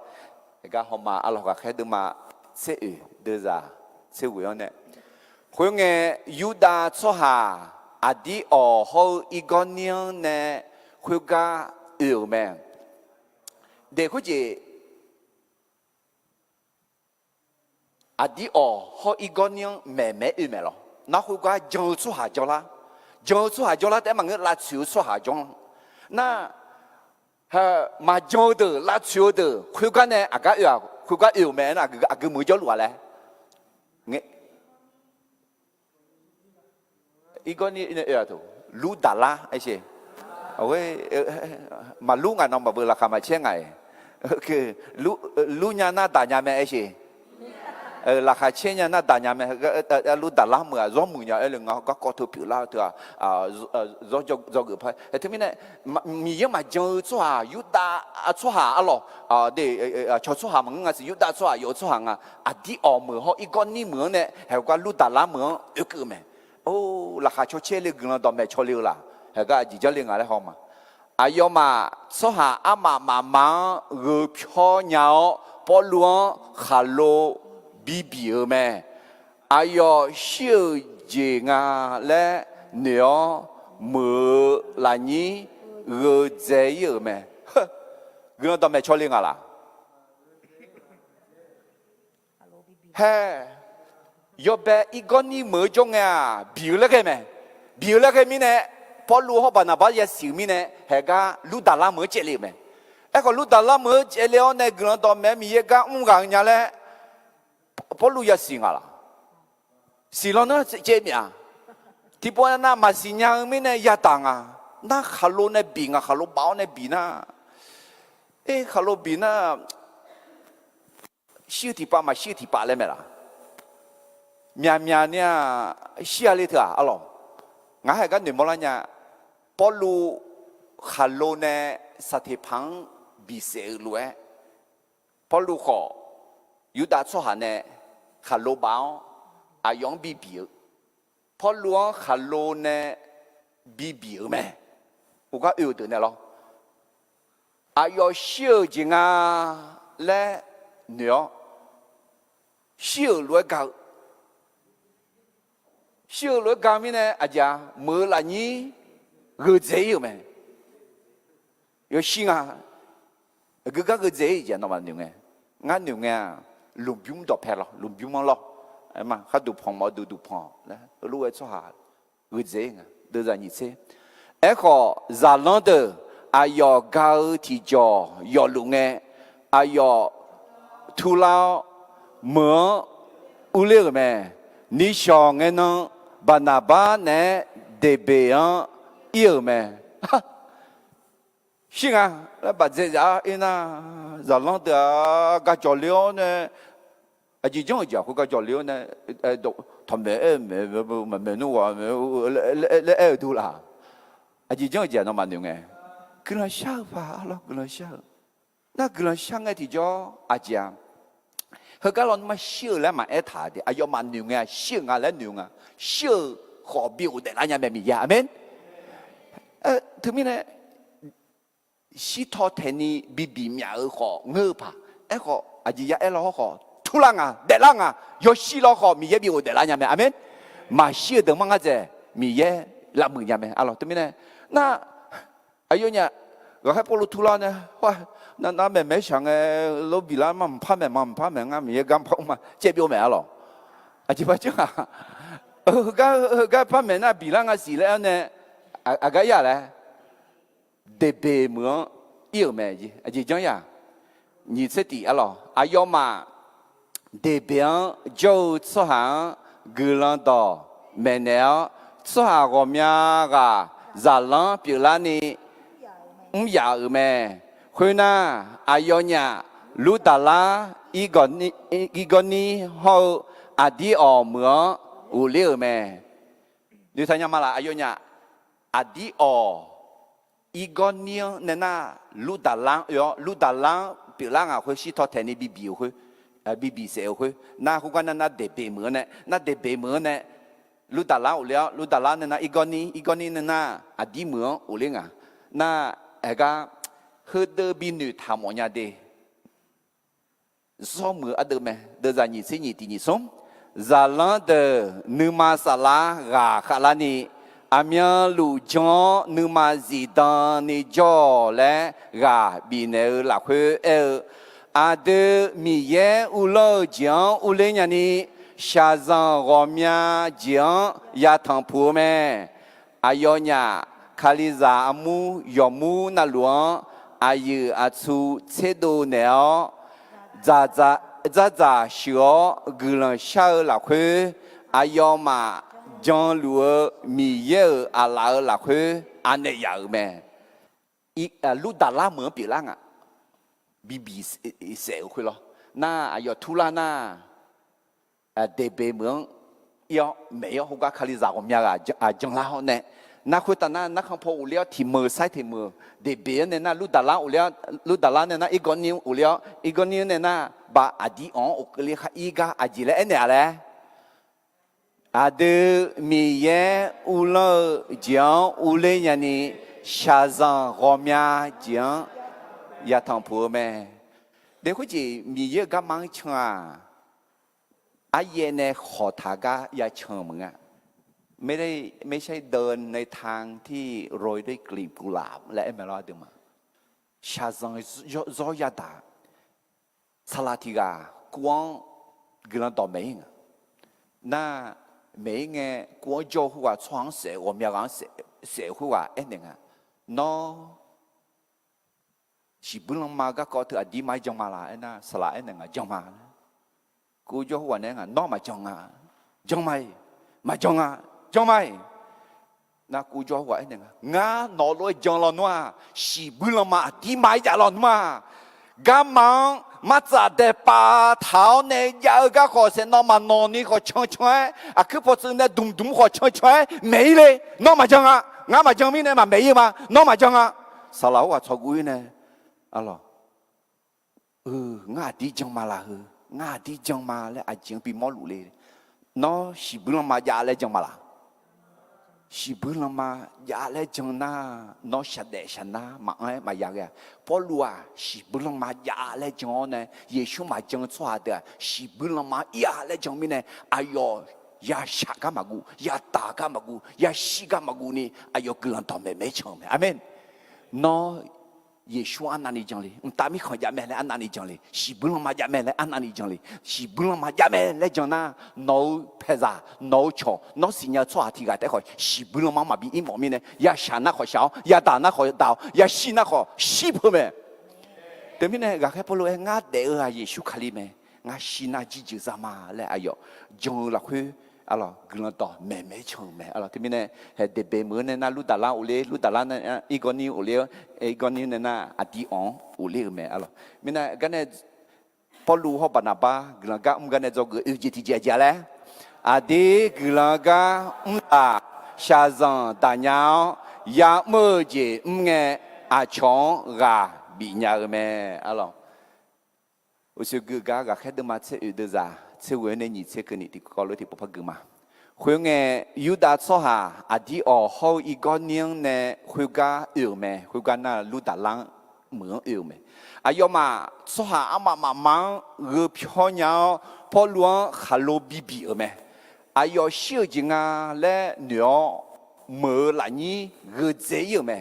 [SPEAKER 3] 那个好嘛阿咯个开的嘛，这对咋，这为样呢？会个犹大做下阿弟哦好一个人呢，会个有咩？但或者。阿弟哦，好一个人慢慢有没咯？那会个讲出下叫啦，讲出下叫啦，但嘛个拉手出下讲，那哈嘛讲的拉手的，会个呢？阿个有，会个有没？那个阿个没叫路来，你一个人那有头路大啦，而且，喂，马路啊，那嘛不拉卡嘛钱哎，OK，路伢那大伢们而且。ราคาเช่นนี้น่าด่านยามไหมก็รู้ด่านละเมื่อร้องมือเนี่ยเรื่องก็กอดถูผิวละตัวร้องจกไปแต่ทีนี้เนี่ยมีเยอะมาเจอชัวยุดาชัวอะหรอเดี๋ยวชอชัวมึงอ่ะสิยุดาชัวอยู่ชัวอ่ะอดีออกมือเขาอีกคนนี้มือเนี่ยเห็นก็รู้ด่านละมือเยอะเกินไหมโอ้ราคาชัวเช่เลยกันตอนแม่ชัวเร็วละเห็นก็จีเจริญอะไรหอมอายอมาชัวอามาเรือพอเหนียวปอลวงขาโล比比尔咩？哎呀，小姐啊，来鸟没来你二仔有咩？呵，我都没瞧你啊啦。嘿，要不一个你没中啊？比了个咩？比了个咩呢？跑路好办那把也小咩呢？系个路大拉没接了咩？一个路大拉没接了呢，我都没咪一个五个人咧。保罗也信啊啦，信了呢这面啊，ที่พวกนั้นมาสิญญาไม่เนี่ยยาตังอ่ะน่าขลุ่นเนี่ยบิงอ่ะขลุ่นบ่าวเนี่ยบินะขลุ่นบินะชื่อที่ป้ามาชื่อที่ป้าเลยไหมล่ะเมียเนี่ยเชื่อเลยเถอะอ๋องั้นให้กันหนึ่งโมละเนี่ย保罗ขลุ่นเนี่ยสถิพังบิเสรวย保罗ขอยูดาชัวหาเนี่ยขลุ่นบ่าวอายองบิบิพอหลวงขันโลเนี่ยบีบีไหมอุกาอยู่ตัวเนี่ยหรออายอเชื่อจริงอ่ะและเนื้อเชื่อรวยกันเชื่อรวยกันมีเนี่ยอาจารย์เมื่อไรนี้เกิดใจอยู่ไหม有心啊个ใจจะนอนอยู่ไงงั้นอยู่ไงลุมยุ่งดอกแพร่ลุมยุ่งมั้งหรอmà khát đủ phong mà đủ phong, lúc ấy cho hà, người dễ nghe, đưa ra như thế, ấy họ giả lăng de, ai yo gạo thì cho, yo lung nghe, ai yo thu lao, mưa, u lê mẹ, ní sòng nghe nó, bà na bà nè, đề bê ăn, yêu mẹ, xin à, bà dễ giả, ina, giả lăng de, gà cho liêu nè. à chỉ trong giờ cái trò liêu này thầm mẹ mẹ nó lẽ thu là à chỉ trong giờ nó mà nhiều nghe cứ là sao phải lo cứ là sao nó cứ là sao nghe thì cho à chị à hơi cái lần mà siêu là mà ấy thà thì à do mà nhiều nghe siêu nghe là nhiều nghe siêu họ biểu để là nhà mẹ mình ya amen thứ mấy này sĩ thọ thế này bị mẹ ở họ ngơ pa ấy họ à chỉ ấy là họ突然啊，突然啊，有死了好，米也比我得来伢们，阿门。马死等忙个子，米也拉门伢们，阿罗对面呢？那哎呦呢，我还不如突然呢，哇，那没想哎，老比啦嘛唔怕咩啊，米也敢跑嘛，这表咩咯？啊，就不就啊，个怕咩那比啦个事咧呢？个呀咧，得白么要咩子？啊，就这样，你这底阿咯，阿要嘛。代表就出行格朗道明了出行我们个热浪比拉呢要咩去那阿要呢路达拉一个呢好阿弟奥么有了咩你睇下嘛啦阿要呢阿弟奥一个呢那路达拉表朗啊，会西托台你比比会，比比谁会？那胡干那得北门呢？那得北门呢？路达拉有了，路达拉呢？那一个呢？那啊地门有了啊？那个和德比女他么样的？số mưa ở đâu mà đưa ra nhị sĩ nhị tỷ nhị sống ra lăng de numa sala gà khá là ni amia lu cho numa gì đó ni cho lẽ gà bị nợ là khuê à de mi ye u lo jiang u le nhà ni xa zang gomia jiang ya thằng phù mẹ ayo nhà khali za amu yomu na luang ayu atsu cedo neo za sửa gửi sao là khuê ayo mà John lúa mì dơ à là khuê anh này giờ mẹ lúc đã làm mưa bị lăng à bị sẹo khuê lo na ayo thu la na để bề mương yo mấy yo không có khali giả của nhà à John la họ nè na khuê ta na không phải ulia thì mưa sai thì mưa để bề nè na lúc đã làm nè na ít con nhiều nè na ba adi on okle kha iga ajile ene ale ade miye ulo jiang ule yani shazan romia jiang ya thang pu me de hu ji miye ga mang chwa aye ne kho tha ga ya changมึงอ่ะไม่ใช่เดินในทางที่โรยด้วยกลีบกุหลาบและเอเมอรัลด์มาชาซังซอยาดาสลาธิกากวางกลันต่อไม่งน่าไม่ไงกวางโจหัวช่างเสีย我们要讲เสียหัวเอ็นยังไงน้อสิบุลมาก็ก็ถืออดีไม่จังมาละเอ็นน่ะสละเอ็นยังไงจังมากูโจหัวเนี่ยไงน้อมาจังอ่ะจังไม่มาจังอ่ะจังไม่น่ะกูโจหัวเอ็นยังไงงาหนอลอยจังละนัวสิบุลมาอดีไม่จังละนัวกำมังมาจากเดปาเท้าเนี่ยยาวก็ขอเส้นน้องมานอนนี่ขอช่วยอ่ะคือพอซื้อเนี่ยดุมขอช่วยไม่เลยน้องมาจังอ่ะงามาจังมีเนี่ยมาไม่มาน้องมาจังอ่ะสาวว่าชอบกูเนี่ยอะไรงาดีจังมาละงาดีจังมาแล้วอาจจะปีมอลุเลยน้องสิบุลมายาเลยจังมาละสิบุลมายาเลยจังน่าน้องชัดเดชันน่ามาอยากเนี่ยพอรู้ว่าสิบุลมายาเลยจังเนี่ยเยซูมาจังชัวเดสิบุลมายาเลยจังมีเนี่ยอายอยาชักมากูยาตากมากูยาชิกมากูนี่อายกลันทำไม่ชอบอาเมนน้องเยซูอันนั้นนี่จังเลยตามีคนยาแม่เลยอันนั้นนี่จังเลยสิบุลมายาแม่เลยอันนั้นนี่จังเลยสิบุลมายาแม่เลยจังน่ะน้องเพซ่าน้องชอน้องสิ่งที่ชัวที่กันแต่ขอสิบุลมามาบีอิมอมีเนี่ยยาชันน่ะขอเช้ายาตาน่ะขอดาวยาชิน่ะขอชิพเมแต่มีเนี่ยก็แค่พอรู้เองงาเดือเยซูคาลิเมงาชิน่ะจิจิซามาเลยอายจังละคืออะไรกลันต่อไม่ชงอะไรที่มีเนี่ยเด็กเบมือเนี่ยนะลูดาลาอุเลลูดาลาเนี่ยอีกคนนี้อุเลอีกคนนี้เนี่ยนะอดีออนอุเลแม่อะไรมีเนี่ยกันเนี่ยพอรู้เขาปนาบ้ากลันก็กันเนี่ยจะเกิดจิตใจจ้าเลยอดีกลันก็ตาชาซังตาเนาอยากมือจีเงอาชงกาบิญญาแม่อะไรอุศกุกากแค่เดิมมาเชื่อเดือดเชื่อวันนี้เชื่อกันนี่ที่ก็รู้ที่พบกันมาคุยไงยูดาโซฮาอดีอเขาอีกคนนึงเนี่ยคุยกันไหมคุยกันน่ะลูดาลังเหมือนไหมอายมาโซฮาอามามังเรือพิ้งยาวพอหลวงฮัลโลบีไหมอายเชื่อจริงอ่ะและเนื้อเมื่อไหร่นี้เรือเจี๋ยไหม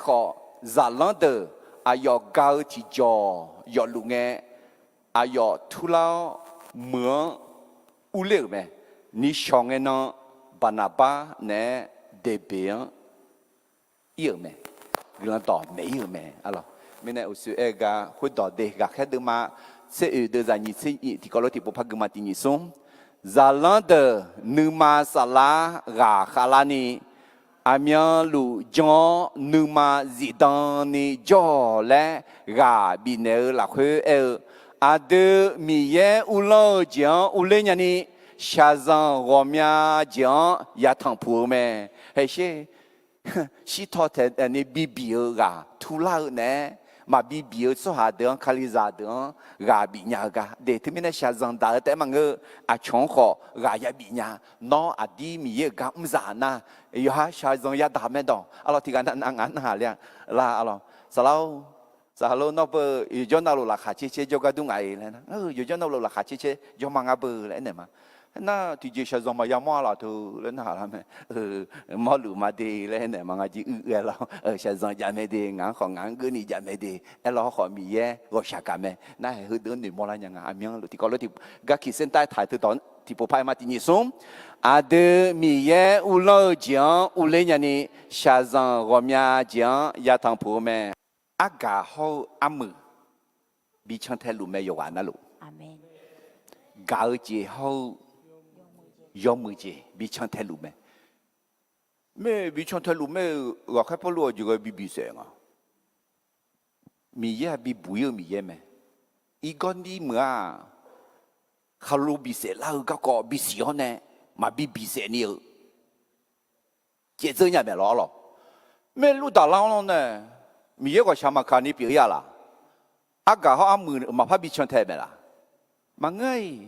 [SPEAKER 3] เขาจาลังเดออายกาวที่จอยอลุงเงอายทุลาเหมือนอุเลไหมนี่ช่องเงินบานาบาเนี่ยเดบิยเยอะไหมเรื่องต่อไม่เยอะไหมอะไรไม่แน่อุสุเอกาคุยต่อเด็กแค่เดิมมาเสียเดือดนี่เสียที่ก็รู้ที่พบกันมาที่นี่ส่งจาลันเดนึมาสลากาคาลานีอามีลูจอนึมาจิตานีจอและกาบินเนอละคุยอาเดมีเยอุลเจียงอุเลญานีชาซังรอมีเจียงยาทังพูเมเฮ้ยชิทอเทนี่บีบีกาทุลาเนี่ย mà bị biểu số hà đường khali ra đường gà bị nhà gà để thì mình sẽ rằng đã tại mà ngơ à chọn họ gà ya bị nhà nó à đi mi gà giả na yêu ha sẽ rằng ya đã mấy đó alo thì cái năng ăn hà liền là alo sau lâu nó bơ yêu cho nó là khá chế cho cái đúng ngày này yêu cho nó là khá chế cho mang à bơ lại này mà na thì chỉ sẽ dùng mà yam là thôi lên hà làm mà lù mà đi lên này mà ngay chỉ là sẽ dùng yam đi ngang họ ngang cái này yam đi là họ mi ye gọi sao cả mẹ na hơi đỡ nửa mò lại nhàng à miếng thì có lúc thì các khi sinh tai thái từ đó thì bộ phái mà thì nhị sum à đỡ mi ye u lo giang u lên nhà này sẽ dùng gọi mía giang ya thằng phụ mẹ à cả họ mừ bị chăng theo lù mẹ yêu anh na lù
[SPEAKER 1] Amen.
[SPEAKER 3] gạo chỉ họ yom mười chỉ bị chăng theo lù mẹ bị chăng theo lù mẹ gọi khách bao lâu rồi bị sẹn à mi ye bị bùi mi ye mẹ ý con đi màเขารู้bị sẹn làก็bị sẹn nè mà bị sẹn nhiều chết nhà mẹ lo lo mẹ lúc đã lâu nè mi ye có sao mà khani biểu ya là à cả họ mười mà phải bị chăng theo mẹ là mà ngay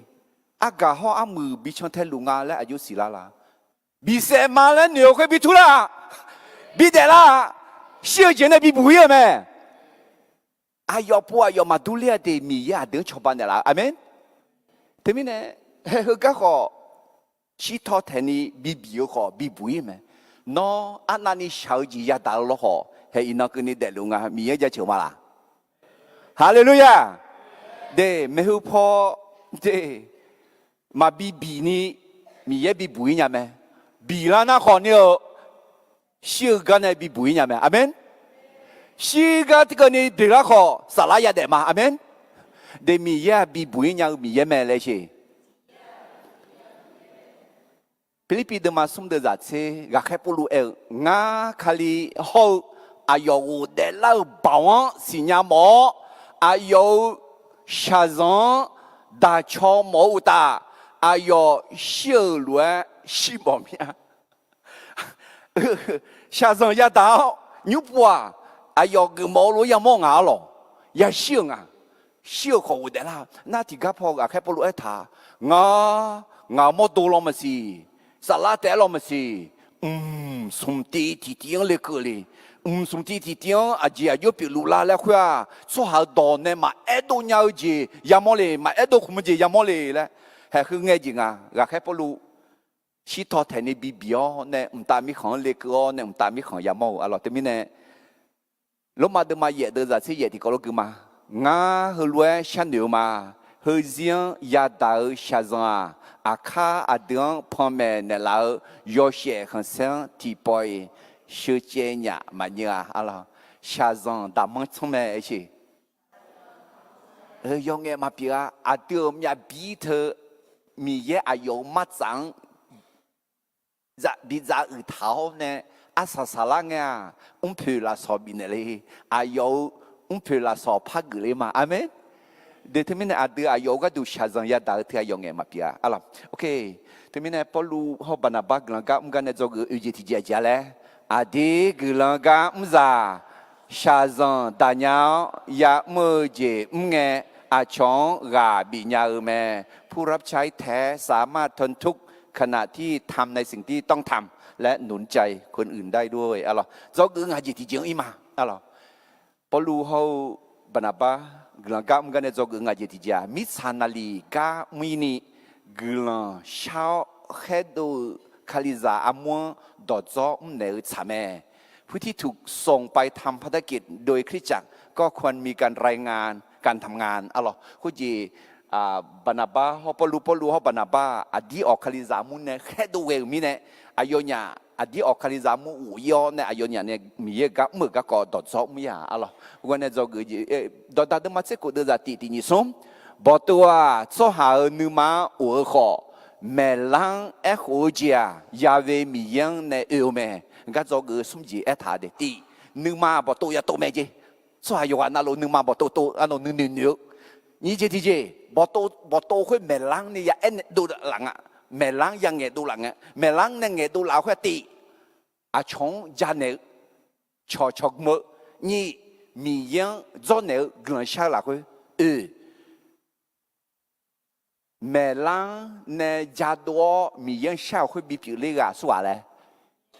[SPEAKER 3] à cả họ mười bị chăng theo lù ngà là ayu xí la bị sẹn mà là nhiều cái bị thua là bị đẻ là siêu chuyện này bị bùi à mẹ ai yêu bùa yêu mà tu lệ thì mi ya đỡ cho bạn là amen thế mình nè cái họ chỉ thọ thành ni bị biểu họ bị bùi mẹ nó anh anh sao gì ya đào lo họ hay nó cái này để lù ngà mi ya cho chịu mà là Hallelujah để mấy hôm po để mà bị ni mi ye bị bùi nhà mẹ bị là na khó nhiều siêu cái này bị bùi nhà mẹ amen siêu cái này để là khó sao lại ya để mà amen để mi ye bị bùi nhà mi ye mẹ lại chứ Philippines mà sum de giả chế gà khai bolu ngã khali hậu ayo để lâu bảo xí nhà mỏ ayo shazan đã cho mỏ ta ayo siêu lúa xí bỏ mía shazan ya đào nhú bùa ayo cái mỏ lúa ya mỏ ngã lo ya siêu à siêu khó để là na thì gà phò gà khai bolu thà ngã mỏ đồ lo mà xí sao lại thế lo mà xí sum ti tiếng lệ cơ lệ sum ti tiếng à chị à yêu bị lù la lẽ khoa số hàng đòn này mà ế đồ nhau gì yam mò lệ mà ế đồ không gì yam mò lệ lẽ hayคือnghe gì à gà khai bolu chỉ thọ thành này bị biểu này ta mi khang lệ cơ này ta mi khang yam mò à lo thế mình này lúc mà đứa mà dễ đứa ra sẽ dễ thì có lúc cứ mà ngã hơi lúa chăn nhiều mà hơi riêng ya đào sa zang à khá à đường phong mẹ nè lão yo xe hàng sáng thì bồi sơ chế nhà mà như à lo sa zang đã mang trong mẹ chứ yo nghe mà bia à đường nhà bí thơ mi ye à yo mắt sáng dạ bị dạ ở tháo nè à sa la nghe phải là so bị nè đi à yo phải là so phát gửi mà amen để thế mình ada ayo cái du shazang ya đã thì ayo nghe mà bia ala ok thế mình Paulu họ bana bag langa umgan cho cái uji thì gia lẽ adi langa umza shazang ta nhau ya mơ je nghe à chong gà bị nhà mẹ ผู้รับใช้แท้สามารถทนทุกข์ขณะที่ทำในสิ่งที่ต้องทำและหนุนใจคนอื่นได้ด้วยอะไรcho cái ngài gì thì chịu im màอะไรPaulu họ bana bag Gelang gak cho cái ngaji tiga, misalnya gak mini gelang shao hedo kaliza amua dojo mneu chame ผู้ที่ถูกส่งไปทำภารกิจโดยคริสตจักรก็ควรมีการรายงานการทำงานอะไรคุณจีบานาบาเขาปลูเขาบานาบาอดีออกคาลิซามุนเนี่ยแค่ดูเวลมีเนี่ยอายุเนี่ยอดีออกคาลิซามุนอุยอเนี่ยอายุเนี่ยมีกับมือกับกอดซอกมีอะไรวันนี้จะคือดอดดมาเสกดูจากตีนิสมบอกตัวโซหาหนึ่งมาอุขอเมลังเอโคเจียยาเวมียังในเอวเมก็จะคือสมจีเอธาเดตีหนึ่งมาบอกตัวอย่าตัวเมจีโซหาอยู่วันนั้นเราหนึ่งมาบอกตัวอันนั้นหนึ่งนี่เจที่เจบอกตัวค่อยเมลังนี่อย่าเอ็นดูหลังอ่ะเมลังยังเงดูหลังอ่ะเมลังเนี่ยเงดูหลังค่อยตีอาชงจานเนี่ยชอมือนี่米样做那更下来会每人呢加多米样下会比比那个是话嘞，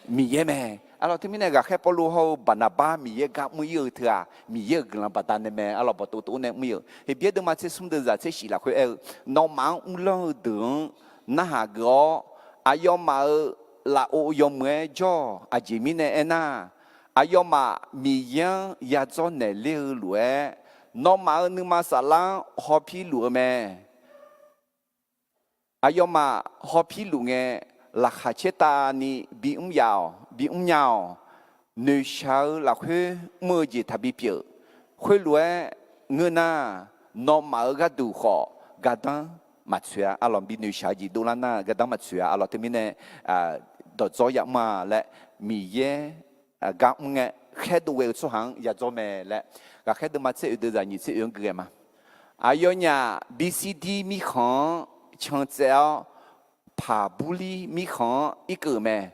[SPEAKER 3] 米样咩？alors tu mina ga khe polu ho banaba mi ye ga mu ye thia mi ye glan batane me alors botu tu ne mu ye he bie de ma se sum de za se shi la khwe no ma un lo de na ha go ayo ma la o yo mwe jo a ji mi ne ena ayo ma mi yan ya zo ne le lue no ma nu ma sa la ho pi lu me ayo ma ho pi lu nge là khả chế ta ni bị nhào nơi sao là khuê mưa gì thà bị biểu khuê lúa ngư na nó mở ra đủ khó gà đăng mặt xuyên à lòng bị nơi sao gì đủ là na gà đăng mặt xuyên à lòng thế mình nè đợt gió giặc mà lẽ mì ye gà nghe khé đủ về số hàng ya gió mẹ lẽ gà khé đủ mặt sẽ đưa ra những sự ứng cử mà ai nhà BCD mi khó chẳng chéo phá bù li mi khó ý cử mẹ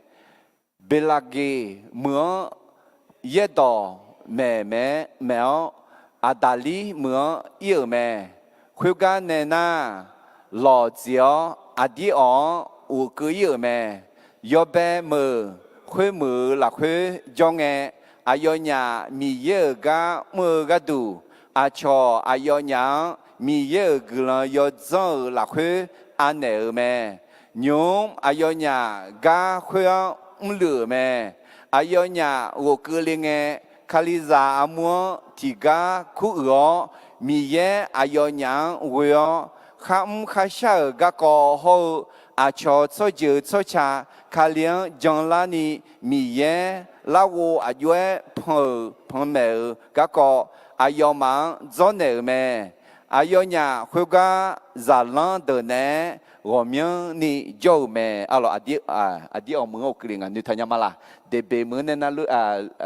[SPEAKER 3] bê la ghê mưa yết đỏ mẹ mèo à đà li mưa yêu mẹ khuya gà nè na lò chiếu à đi ỏng u cứ yêu mẹ yo bé mờ khuya mờ là khuya do nghe à yo nhà mi yê gà mờ gà đủ à cho à yo nhà mi yê gà yo zơ là khuya à nè mẹ nhóm ayo nhà ga khoe lửa mẹ ayo nhà wo cơ liên nghe khaliza amua thì ga khu ro mi ye ayo nhà wo kham khasha ga ko ho a cho cho ju cho cha khalian jong la ni mi ye la wo ayo pho mẹ ga ko ayo ma zo ne mẹ ayo nhà khoe ga za lan de ne Romian ni jauh me alo adi omong okringan ni tanya malah debe menena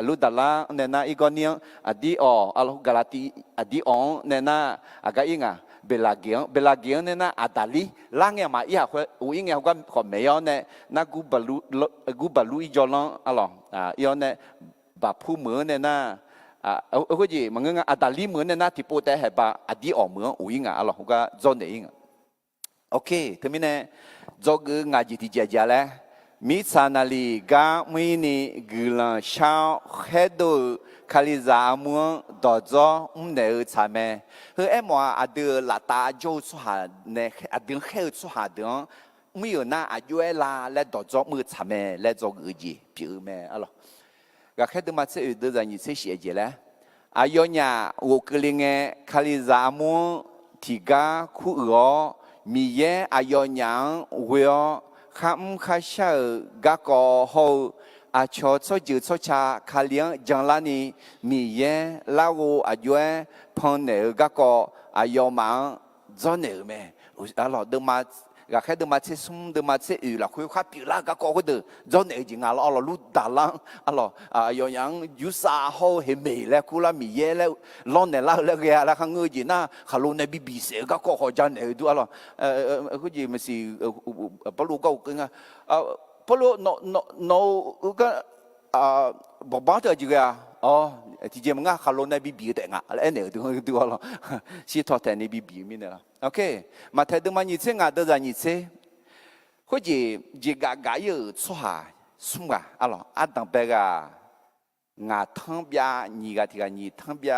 [SPEAKER 3] lu dalang nena igoniang adi alo galati adi on nena agak inga belagian nena adali langnya ma iya uingnya kan komeyo ne na gu balu ijolang alo iyo ne bapu me nena aku ji mengenga adali me nena tipu teh heba adi omong uinga alo ga zone inga ok, thế mình nè, do cái ngày gì thì giờ lẽ, mi sana li ga mi ni gula sao hết đồ khali za mua đỏ gió nè cha mẹ, hơi em mà à đưa là ta cho số hà nè à đưa hết số hà đưa, mi ở na à đưa là lẽ đỏ gió mua cha mẹ lẽ do cái gì, biểu mẹ alo, cái hết đồ mà sẽ đưa ra những cái gì vậy lẽ, à yo nhà, wo cái nghe khali za mua thì ga khu rõ mi ye ayo nhang weo kham khasha ga ko ho a cho cho ju cho cha khaliang jang la ni mi ye la wo ayo pon ne ga ko ayo mang zo ne me alors de ma ga khai de ma che sum de ma che yu la khoi kha pi la ga ko de zo ne ji nga lo lu da lang alors ayo yang yu sa ho he me le ku la mi ye le lo ne la le ga la khang ngư ji na kha lu ne bi bi se ga ko ho jan ne du alors cái gì mà si bao lâu câu cái bao lâu nó cái bảo bảo thôi chứ à thì chỉ mà khá lâu nay bị bị đấy ngã lại này được rồi si thoát này bị bị mình là ok mà thấy được mà như thế ngã được ra như thế cái gì chỉ gà yêu xóa sung alo đang bé ngã thằng bia nhị thì nhị thằng bia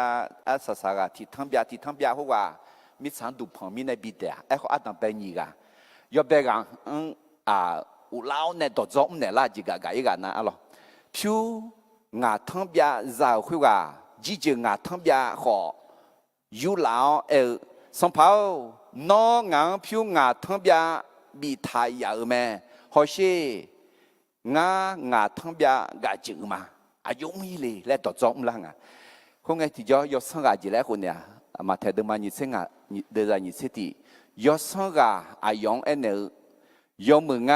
[SPEAKER 3] sa sa thì thằng bia hoa mi sang du phong mi này bị đấy họ đang bé nhị yo bé u lao này đổ giống này là chỉ gà na alo phiêu ngã thằng bia giàu khui chỉ chỉ ngã thằng bia họ yu lao song phao nó ngã phiêu ngã thằng bia bị thay ya mẹ họ sẽ ngã thằng bia gà chữ mà dùng mi lì lại đổ giống là không nghe thì do sang gà chỉ lạiคนเนี่ยmà thấy được mà như thế ngà đưa ra như thế thì do sang gà dùng anh nữa dùng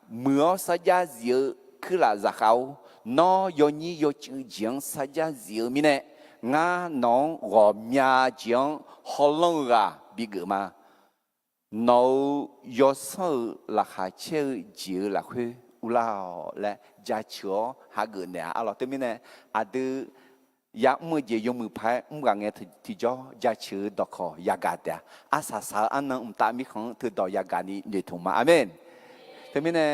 [SPEAKER 3] mưa sa giá dữ cứ là giá cao nó dùng như dùng chữ tiếng sa giá dữ mi nè nó gồm nhà tiếng họ long gà bị gỡ mà nó dùng sang là hai chữ dữ là khuya u lao là giá chứa hai gỡ nè alo tới mi nè ยามือเยยมือพายกังเงที่จ่อยาชื่อดอกคอยากาเดียอาสาสาอันนั้นตามีของถือดอกยากานี้ในถุงมาอาเมนแต่ไม่แน่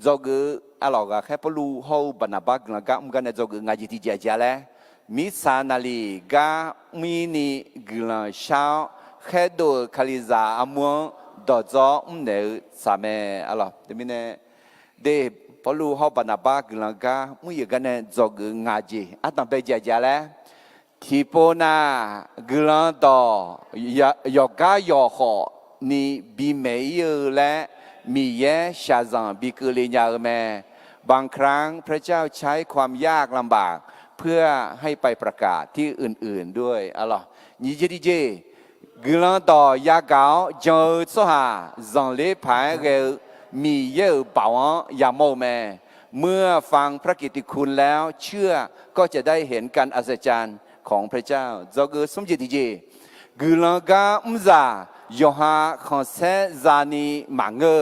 [SPEAKER 3] จอกืออะไรก็แค่ปลูเขาบรรณาบักแล้วก็กันจอกืองานที่เจียแล้วมิสานาลีก็มีนี่กลังเช้าแค่ดูคาลิซาอมัวดอจอเนื้อสามอะไรแต่ไม่แน่เดพอรู้เขาบรรณาบักแล้วก็มุ่งกันจอกืองานจีอันนั้นไปเจียแล้วที่ปนากลังต่อยกายอขอนี่บีเมย์และมีแย่ชาซังบิกลีญาแม่บางครั้งพระเจ้าใช้ความยากลำบากเพื่อให้ไปประกาศที่อื่นๆด้วยอะไรนี่จะดีเจกลังต่อยาเกาจงสหาจังเล่ผายเกลมีเยอะบ่าวยาโมแม่เมื่อฟังพระกิตติคุณแล้วเชื่อก็จะได้เห็นการอัศจรรย์ของพระเจ้าจงสมจิตดีเจกลังกาอุซายอฮาคอนเซซานีมังเกอ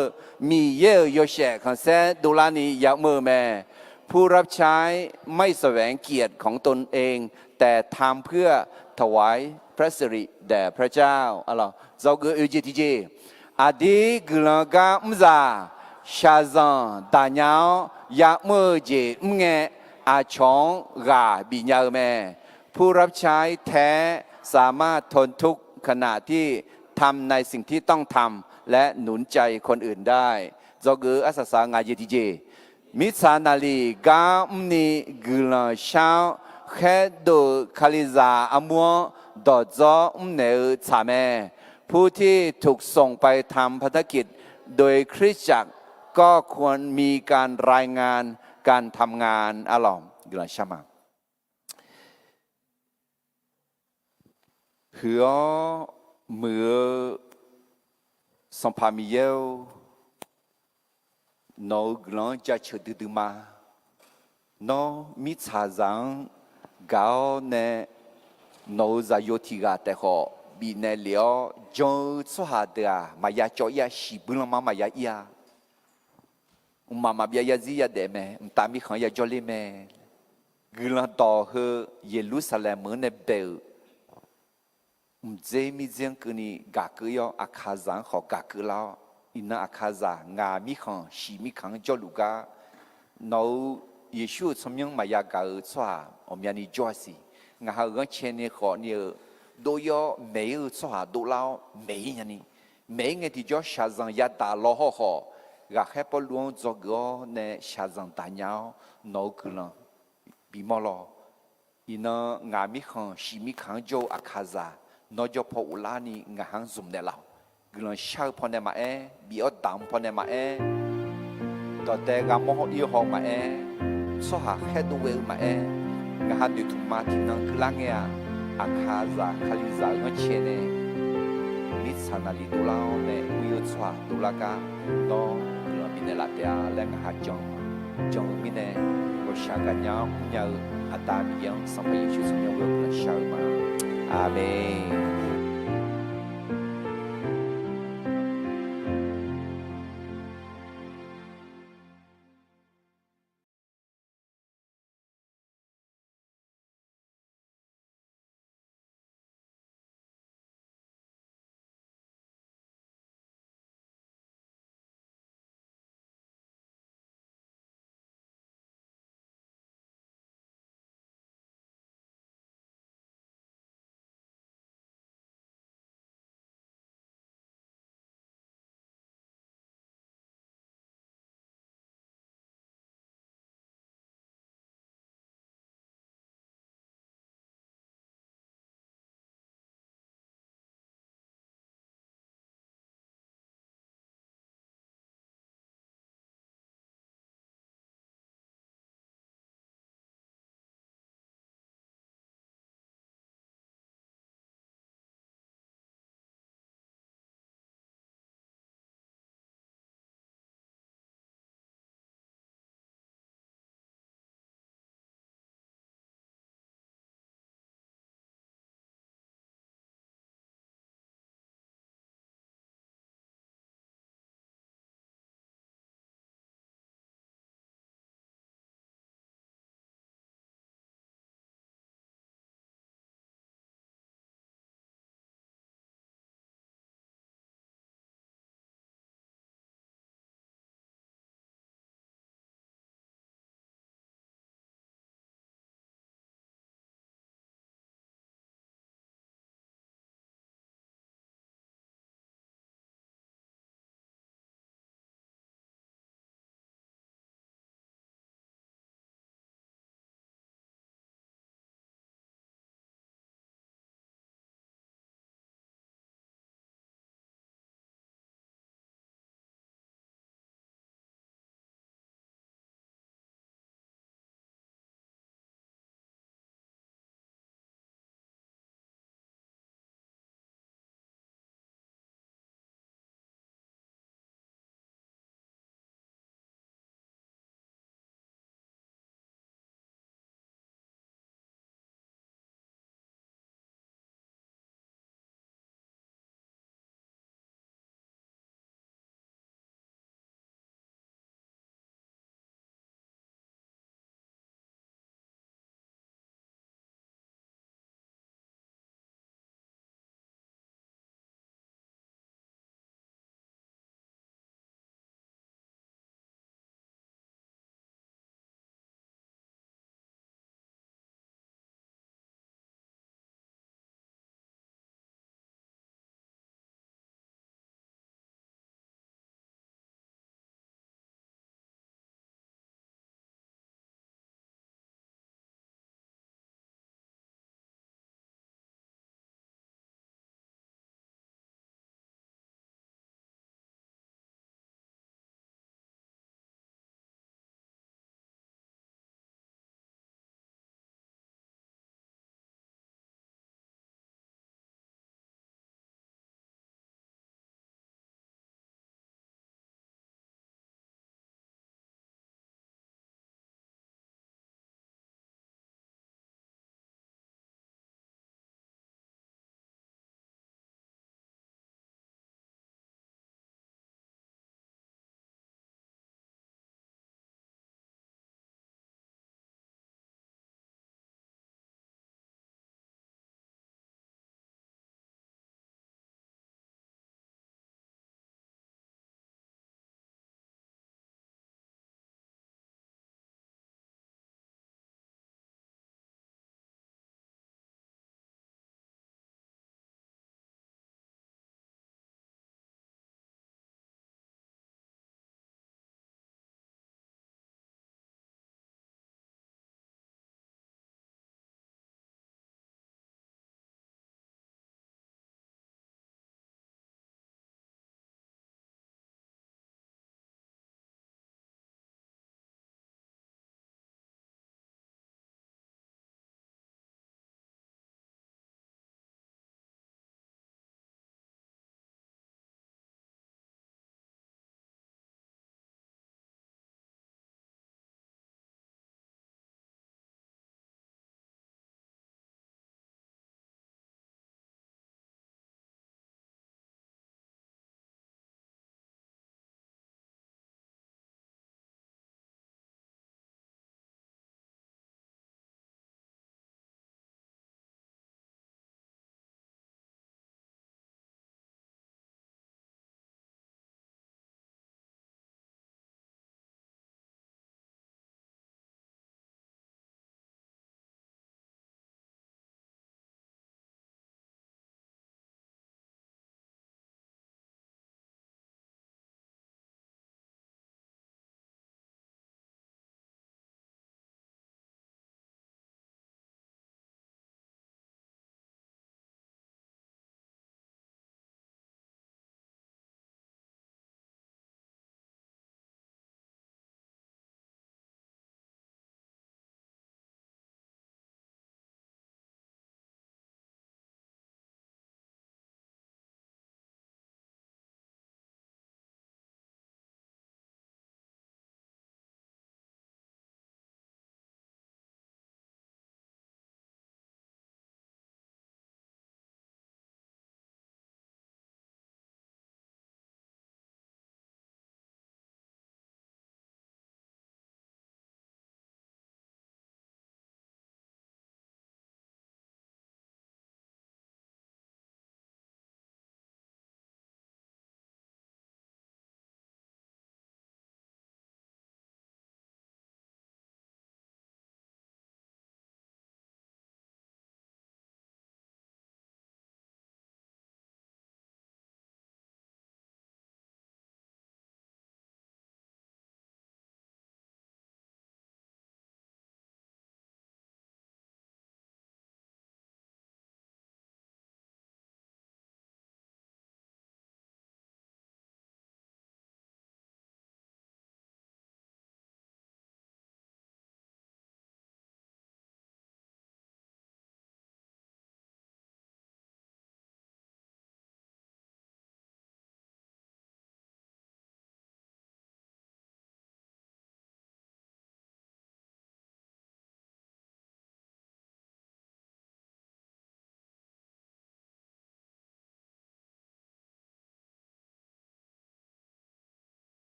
[SPEAKER 3] มีเยอะโยเชคอนเซดูลานียาเมอแม่ผู้รับใช้ไม่แสวงเกียรติของตนเองแต่ทำเพื่อถวายพระสิริแด่พระเจ้าอะไรเจ้าเกือเจติเจอดีกลังกาอุซาชาซันตาญายาเมอเจมเงอาชองกาบิญญาแม่ผู้รับใช้แท้สามารถทนทุกข์ขณะที่ทำในสิ่งที่ต้องทำและหนุนใจคนอื่นได้จอกืออาสาสางายติเจมิสานาลีกามนีกุลาชาวแค่ดูคาลิซาอมัวดอจอเนอสาแมผู้ที่ถูกส่งไปทำภารกิจโดยคริสตจักรก็ควรมีการรายงานการทำงานอลอมกุลาชามาเพื่อเมื่อสัมภาระเยลนกลองจะเชื่อดื้อมานมิชาจังกาวเนนจะยติกาแต่ขอบินเนลียวจงสหัสเดียมายาจอยาชิบุลมามายาอียมาเบียยาซียาเดเมตามีขันยาจอลีเมกลันต่อเฮเยรูซาเล็มเนเบลเจมีเจียงกุนีกากยออาคาซังขอกากลาอินาอาคาซางามิขังชีมิขังจอลูกาโนเยซูสมยังมายากาสวาอมยานิจอสีงาฮะเชนเนขอเนี่ยโดยเมย์สวาดูลาเมย์ยันนี่เมย์เงที่จอชาซังยาตาลอฮอกาแค่ปลวงจอกเนชาซังตาญาโนกุลังบิมอลอินางามิขังชีมิขังจออาคาซานจพออุลานีงาหังซุมเดลาวกลังชาพอเนมาบีอดามพอเนมาต่อแต่กามออีหอมาสหาแค่ดูเวลมางาหันดูทุมาที่นังกลางเงียอาคาซาคาลิซาเงเชเนมิสานาลีดูลาวเนวิวสวาดูลากาโนกลังมิเนลาเตียและงาหันจงมิเนก็ชากันยาวอัตามียังสัมปยุชุสมยงเวลชามาอาเมน